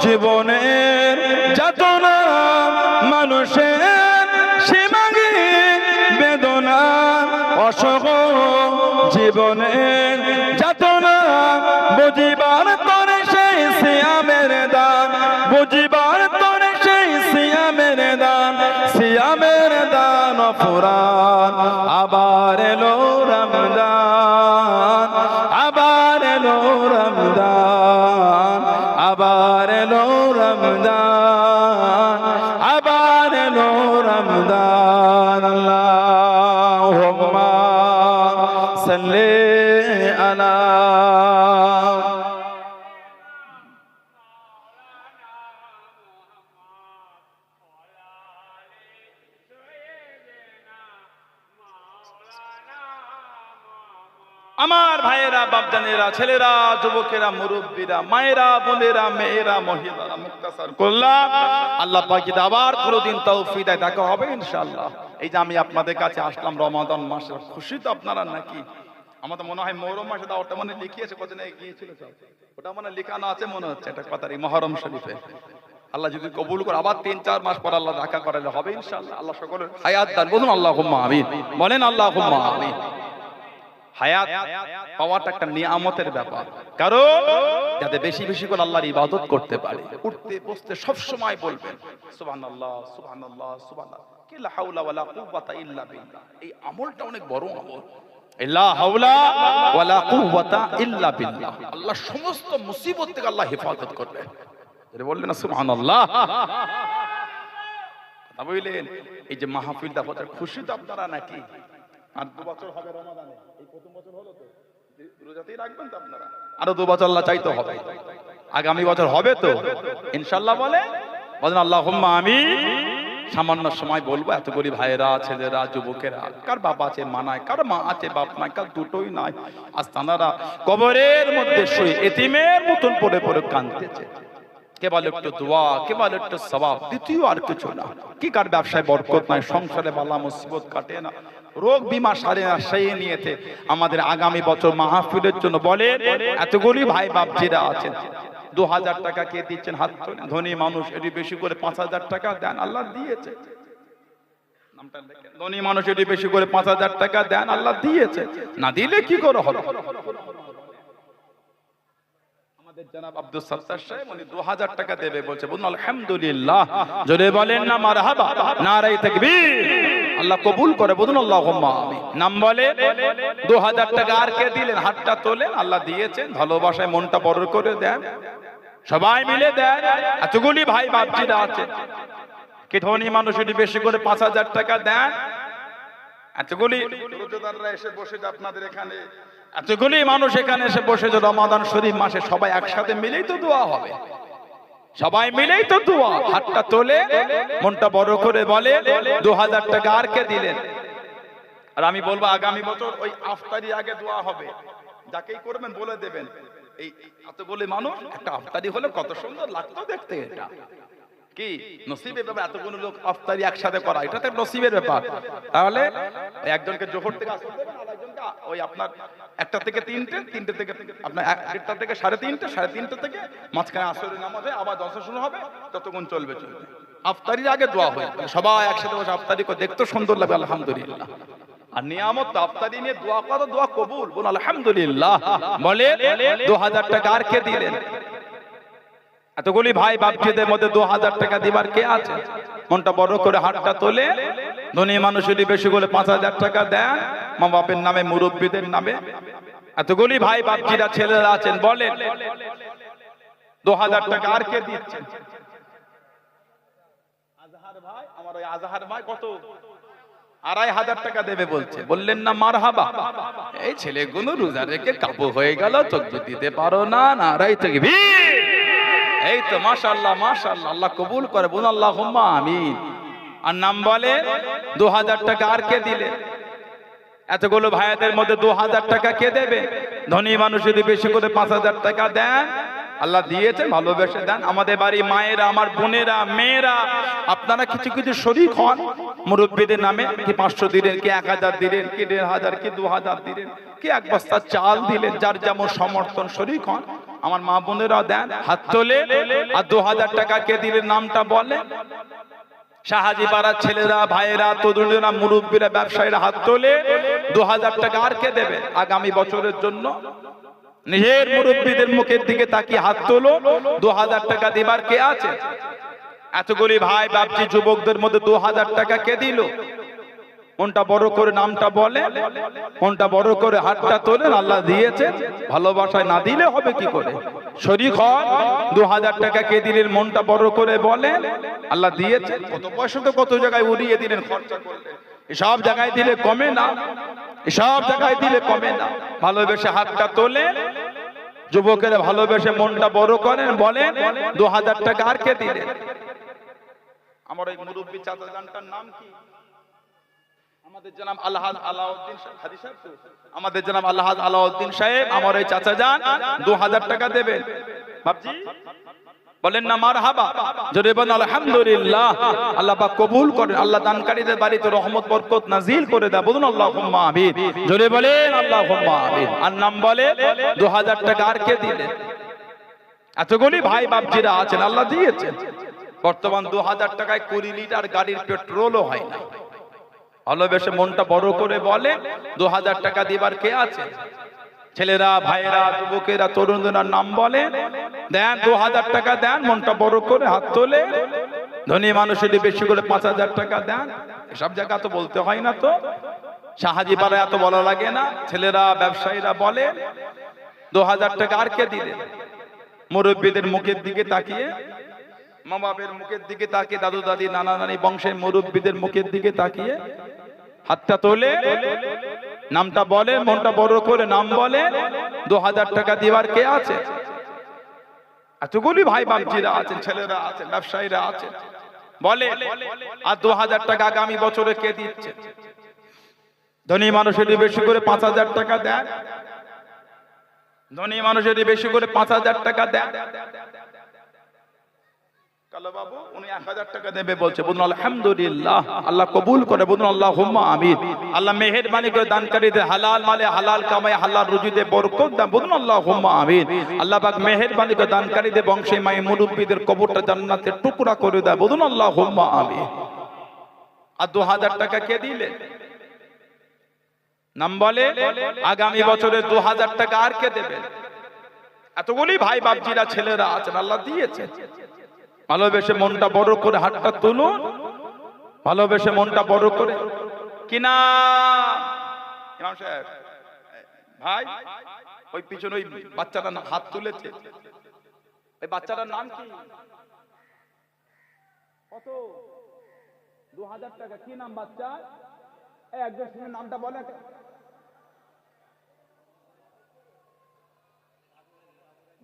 জীবনের যাতনা মানুষের সীমাঙ্গে বেদনা অসহ জীবনের যাতনা বুঝিবার তরে সেই সিয়ামের দান বুঝিবার তরে সেই সিয়ামের দান ফুরান আবার এলো রমজান আবার এলো রমজান আবার এলো রমজান আবার এলো রমজান আল্লাহুম্মা সাল্লি আলা আমার ভাইয়েরা বাপজানেরা ছেলেরা যুবকেরা মুরব্বীরা মায়েরা বোনেরা মেয়েরা মহিলারা মুক্তাসার করলাম আল্লাহ পাক যদি আবার কোনোদিন তৌফিক দেয় দেখা হবে ইনশাআল্লাহ। এই যে আমি আপনাদের কাছে আসলাম রমাদান মাসের খুশি তো আপনারা নাকি? আমার তো মনে হয় মুহররম মাসে দাওয়াতটা মানে লিখিয়েছে কতদিন গিয়েছিল সব ওটা মানে লেখানো আছে মনে হচ্ছে এটা কথারই মুহররম শরীফে। আল্লাহ যদি কবুল করে আবার 3-4 মাস পর আল্লাহ দেখা করালে হবে ইনশাআল্লাহ। আল্লাহ সকলের হায়াত দান বলুন আল্লাহুম্মা আমিন বলেন আল্লাহুম্মা আমিন। হায়াত পাওয়াটা একটা নিয়ামতের ব্যাপার কারণ যাতে বেশি বেশি করে আল্লাহর ইবাদত করতে পারে উঠতে বসতে সব সময় বলবেন সুবহানাল্লাহ সুবহানাল্লাহ সুবহানাল্লাহ কি লা হাওলা ওয়ালা কুওয়াতা ইল্লা বিল্লাহ। এই আমলটা অনেক বড় আমল লা হাওলা ওয়ালা কুওয়াতা ইল্লা বিল্লাহ। আল্লাহ সমস্ত মুসিবত থেকে আল্লাহ হেফাজত করবে বললেন না সুবহানাল্লাহ। কথা বললেন এই যে মাহফিলটা হচ্ছে খুশি তো আপনারা নাকি? আর 2 বছর হবে রমাদানে এই প্রথম বছর হলো তো রোজাতেই রাখবেন তো আপনারা আরো 2 বছর আল্লাহ চাইতে হবে আগামী বছর হবে তো ইনশাআল্লাহ বলেন আল্লাহুম্মা আমিন। সামান্য সময় বলবো এত গরিব ভাইয়েরা ছেলেরা যুবকেরা কার বাবা আছে মা নাই কার মা আছে বাপ নাই কার দুটোই নাই আজ তারা কবরের মধ্যে শুয়ে এতিমের মতন পড়ে পড়ে কাঁদতেছে কেবল একটু দোয়া কেবল একটু সওয়াব দ্বিতীয় আর কিছু না। কি কার ব্যবসায় বরকত নাই সংসারে বালা মুসিবত কাটে না রোগ বিমা সারে না সেই নিয়েতে আমাদের আগামী বছর মাহফিলের জন্য বলে এতগুলি ভাই বাপজিরা আছেন 2000 টাকা কে দিচ্ছেন হাত তোলেন। ধনী মানুষ এটি বেশি করে 5000 টাকা দেন আল্লাহ দিয়েছে নামটা দেখেন ধনী মানুষ এটি বেশি করে 5000 টাকা দেন আল্লাহ দিয়েছে না দিলে কি করে হবে? জনাব আব্দুল সত্তার সাহেব উনি 2000 টাকা দেবে বলছে বলুন আলহামদুলিল্লাহ জোরে বলেন না মারহাবা নারায়ে তাকবীর। আল্লাহ কবুল করে বলুন আল্লাহুম্মা আমিন। নাম বলে 2000 টাকা আর কে দিলেন হাতটা তোলেন আল্লাহ দিয়েছেন ভালোবাসায় মনটা বড় করে দেন সবাই মিলে দেন। এতগুলি ভাই বাপজিরা আছে কি ধনী মানুষ যদি বেশি করে 5000 টাকা দেন এতগুলি রোজাদাররা এসে বসে আপনাদের এখানে এতগুলি মানুষ এখানে এসে বসে যে রমাদান শরীফ মাসে সবাই একসাথে মিলেই তো দোয়া হবে সবাই মিলেই তো দোয়া হাতটা তোলে মনটা বড় করে বলে 2000 টাকা আর কে দিলেন। আর আমি বলবো আগামী বছর ওই ইফতারি আগে দোয়া হবে যাকেই করবেন বলে দেবেন এই এতগুলি মানুষ একটা ইফতারি হলে কত সুন্দর লাগতো দেখতে এটা কি নসিবের ব্যাপার এতগুলো লোক ইফতারি একসাথে করা এটা তো নসিবের ব্যাপার। তাহলে একজনকে জোহর থেকে আসতে দেবেন আর একজনকে ওই আপনার 1টা থেকে 3টে থেকে আপনার 1টা থেকে 3:30 3:30 থেকে মাঝখানে আসরের নামাজ হয় আবার জলসা শুরু হবে ততক্ষণ চলবে ইফতারির আগে দোয়া হয় সবাই একসাথে বসে ইফতারি করে দেখতে সুন্দর লাগবে আলহামদুলিল্লাহ। আর নিয়ামত ইফতারি নিয়ে দোয়া করা দোয়া কবুল বল আলহামদুলিল্লাহ। বলে 2000 টাকা আর কে দিলেন এতগুলি ভাই বাপজিদের মধ্যে 2000 টাকা দিবার কে আছে? মনটা বড় করে হাতটা তোলে ধনী মানুষ যদি বেশি করে 5000 টাকা দেন মা বাপের নামে মুরব্বীদের নামে এতগুলি ভাই বাপজিরা ছেলেরা আছেন বলেন 2000 টাকা আর কে দিচ্ছেন? আজহার ভাই আমার ওই আজহার ভাই কত 2500 টাকা দেবে বলছে বললেন না মারহাবা। এই ছেলেগুলো রোজা রেখে কাবু হয়ে গেল চোখ দিতে পারো না নারায়ে তাকবীর। এই তো মাশাআল্লাহ মাশাআল্লাহ আল্লাহ কবুল করে বলুন আল্লাহুম্মা আমিন। আর নাম বলে 2000 টাকা আর কে দিলে এতগুলো ভাইদের মধ্যে 2000 টাকা কে দেবে? ধনী মানুষ যদি বেশি করে 5000 টাকা দেন আল্লাহ দিয়েছে ভালোবেসে দেন। আমাদের বাড়ি মায়েরা আমার বোনেরা মেয়েরা আপনারা কিছু কিছু শরীক হন মুরব্বীদের নামে কি 500 দিলেন কি 1000 দিলেন কি 1500 কি 2000 দিলেন কি 1 বস্তা চাল দিলেন যার যেমন সমর্থন শরীক হন আমার মা বোনেরা দেন, হাত তোলে। আর 2000 টাকা কে দিলেন নামটা বলে। শাহাজি পাড়ার ছেলেরা, ভাইয়েরা, তরুণেরা, মুরব্বীরা, ব্যবসায়ীরা হাত তোলে। 2000 টাকা আর কে দেবে আগামী বছরের জন্য? নিজের মুরব্বীদের মুখের দিকে তাকিয়ে হাত তোলো। 2000 টাকা দিবার কে আছে? এতগুলি ভাই বাপজি যুবকদের মধ্যে 2000 টাকা কে দিল? মনটা বড় করে নামটা বলে, মনটা বড় করে হাতটা তোলেন। আল্লাহ দিয়েছে, ভালোবাসায় না দিলে হবে কি করে? শরীক হন। 2000 টাকা কে দিলেন? মনটা বড় করে বলেন। আল্লাহ দিয়েছে। কত পয়সা তো কত জায়গায় উড়িয়ে দিলেন, খরচা করলেন। এসব জায়গায় দিলে কমে না, এসব জায়গায় দিলে কমে না। ভালোবেসে হাতটা তোলে, যুবকেরা ভালোবেসে মনটা বড় করেন, বলেন 2000 টাকা আর কে দিলেন? আমার ওই মুরব্বী চাচা জানটার নাম কি? আমাদের জনাব আলহাজ আলাউদ্দিন সাহেব, হাজি সাহেব তো? আমাদের জনাব আলহাজ আলাউদ্দিন সাহেব আমার এই চাচা যান 2000 টাকা দেবেন। বাপজি বলেন না মারহাবা, জোরে বলেন আলহামদুলিল্লাহ। আল্লাহ পাক কবুল করেন, আল্লাহ দানকারীদের বাড়িতে রহমত বরকত নাজিল করে দেয়। বলুন আল্লাহুম্মা আমিন, জোরে বলেন আল্লাহুম্মা আমিন। আর নাম বলে 2000 টাকা আর কে দিলেন? এতগুলি ভাই বাপজিরা আছেন, আল্লাহ দিয়েছেন। বর্তমান 2000 টাকায় 20 লিটার গাড়ির পেট্রোলও হয় না। ভালোবেসে মনটা বড় করে বলে 2000 টাকা দিবার কে আছে? ছেলেরা, ভাইয়েরা, যুবকেরা, তরুণরা নাম বলে দেন, 2000 টাকা দেন। মনটা বড় করে হাত তোলে। ধনী মানুষের বেশি করে 5000 টাকা দেন। এসব জায়গা তো বলতে হয় না, তো শাহাজি পাড়ায় এত বলা লাগে না। ছেলেরা, ব্যবসায়ীরা বলে 2000 টাকা আর কে দিলেন? মুরব্বীদের মুখের দিকে তাকিয়ে, মা বাপের মুখের দিকে তাকিয়ে, দাদু দাদি, নানা নানি, বংশের মুরব্বীদের মুখের দিকে তাকিয়ে হাতটা তোলে, নামটা বলে, মনটা বড় করে নাম বলে। 2000 টাকা দিবার কে আছে? এতগুলি ভাই বাপজিরা আছেন, ছেলেরা আছেন, ব্যবসায়ীরা আছেন, বলে। আর 2000 টাকা আগামী বছরে কে দিচ্ছে? ধনী মানুষের বেশি করে 5000 টাকা দেন। ধনী মানুষের বেশি করে 5000 টাকা দেন। কালো বাবু উনি 1000 টাকা দেবে বলছে। বলুন আলহামদুলিল্লাহ, আল্লাহ কবুল করে। বলুন আল্লাহুম্মা আমিন। আল্লাহ মেহেরবানি করে দানকারীদের হালাল মালে হালাল কামায় হালাল রুজিতে বরকত দান। বলুন আল্লাহুম্মা আমিন। আল্লাহ পাক মেহেরবানি করে দানকারীদের বংশে মায়ে মুরব্বীদের কবরটা জান্নাতের টুকরা করে দেয়। বলুন আল্লাহুম্মা আমিন। আর 2000 টাকা কে দিলেন? নাম বলে। আগামী বছরে 2000 টাকা আর কে দেবে? এতগুলি ভাই বাপজিরা, ছেলেরা আছেন, আল্লাহ দিয়েছে। ভালোবেসে মনটা বড় করে হাতটা তুলুন। ভালোবেসে মনটা বড় করে। কি নাম? ইমাম সাহেব ভাই, ওই পিছনে ওই বাচ্চাটা হাত তুলেছে, ওই বাচ্চাটার নাম কি? কত? 2000 টাকা। কি নাম বাচ্চা? একজন শুনে নামটা বলে।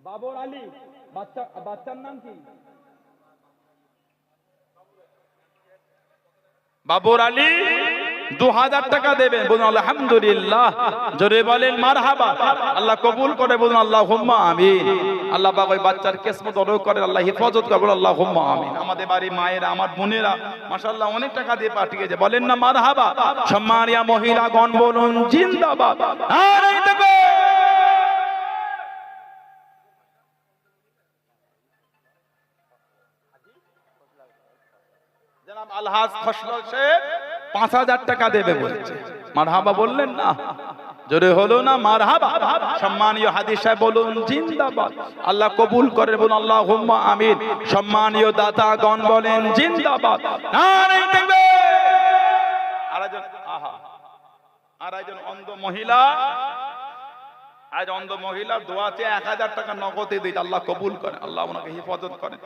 বাবর আলী। বাচ্চার নাম কি? বাবর আলী। 2000 টাকা দেবেন। বলুন আলহামদুলিল্লাহ, জোরে বলেন মারহাবা। আল্লাহ কবুল করে। বলুন আল্লাহুম্মা আমিন। আল্লাহ পাক ওই বাচ্চার কিসমত বড় করে, আল্লাহ হেফাজত করে। বলুন আল্লাহুম্মা আমিন। আমাদের বাড়ি মায়েরা, আমার বোনেরা মাশাআল্লাহ অনেক টাকা দিয়ে পাঠিয়েছে। বলেন না মারহাবা। সম্মানিয়া মহিলাগণ বলুন জিন্দাবাদ। নারে তাকবীর। জনাব আলহাজ খসরু সাহেব 5000 টাকা দেবে বলেছে। মারহাবা বললেন না? জোরে হলো না মারহাবা? সম্মানীয় হাজি সাহেব বলুন জিন্দাবাদ। আল্লাহ কবুল করে। বলুন আল্লাহুম্মা আমিন। সম্মানীয় দাতাগণ বলেন জিন্দাবাদ। নারে তাকবীর। আর একজন অন্ধ মহিলা, আজ অন্ধ মহিলার দোয়াতে 1000 টাকা নগদে দিই। আল্লাহ কবুল করে, আল্লাহ ওনাকে হেফাজত করেন,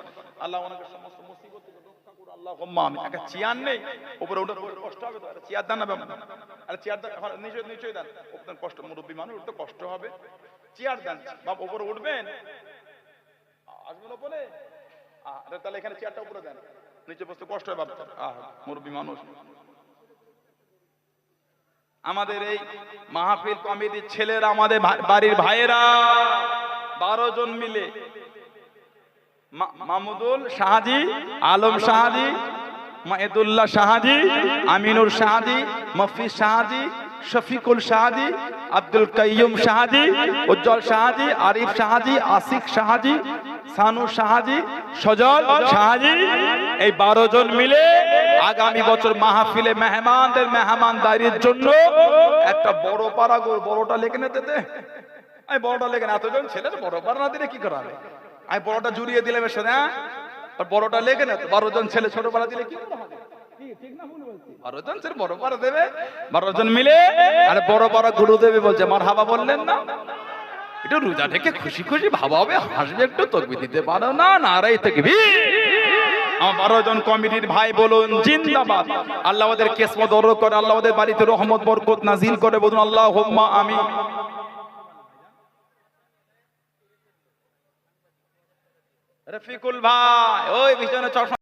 আল্লাহ ওনাকে সমস্ত মুসিবত থেকে রক্ষা করুন। আল্লাহুম্মা আমিন। একটা চেয়ার নেই, উপরে উঠে কষ্ট হবে তো। চেয়ার দেন না বাবা, আরে চেয়ার দেন, নিচে দেন। ওখানে কষ্ট, মুরব্বী মানুষ, উঠতে কষ্ট হবে। চেয়ার দেন বাবা, উপরে উঠবেন, আসবেন উপরে। আরে তাহলে এখানে চেয়ারটা উপরে দেন, নিচে বসতে কষ্ট হয় বাবা। মুরব্বী মানুষ। আমাদের এই মাহফিল কমিটির ছেলেরা, আমাদের বাড়ির ভাইয়েরা 12 জন মিলে মাহমুদুল শাহাজি, আলম শাহাজি, মাহিদুল্লাহ শাহাজি, আমিনুর শাহাজি, মফিজ শাহাজি, শফিকুল শাহজি, আব্দুল কাইয়ুম শাহজি, উজ্জ্বল শাহজি, আরিফ শাহজি, আসিক শাহজি, সানু শাহজি, সজল শাহজি, এই 12 জন মিলে আগামী বছর মাহফিলে মেহমানদের মেহমানদারির জন্য একটা বড় পাড়া বড়টা লেখে নিতে দে। আমি বড়টা লেখে না, এতজন ছেলে বড় পাড়া না দিলে কি করাবে? আমি বড়টা জুড়িয়ে দিলে বেশ না, বড়টা লেখে না। 12 জন ছেলে ছোট পাড়া দিলে কি হবে? 12 জন ছেলে বড় পাড়া দেবে, 12 জন মিলে আরে বড় পাড়া গুরু দেবে বলছে। মারহাবা বললেন না? একটু রোজা থেকে খুশি খুশি ভাবা হবে, হাসবে, একটু তকবীর দিতে পারো না? নারাই তাকবীর। আমার 12 জন কমিটির ভাই বলুন জিন্দাবাদ। আল্লাহ আমাদের কিসমত বড় করে, আল্লাহ আমাদের বাড়িতে রহমত বরকত নাজিল করে, বলুন আল্লাহুম্মা আমিন। রফিকুল ভাই ওই পিছনে চশমা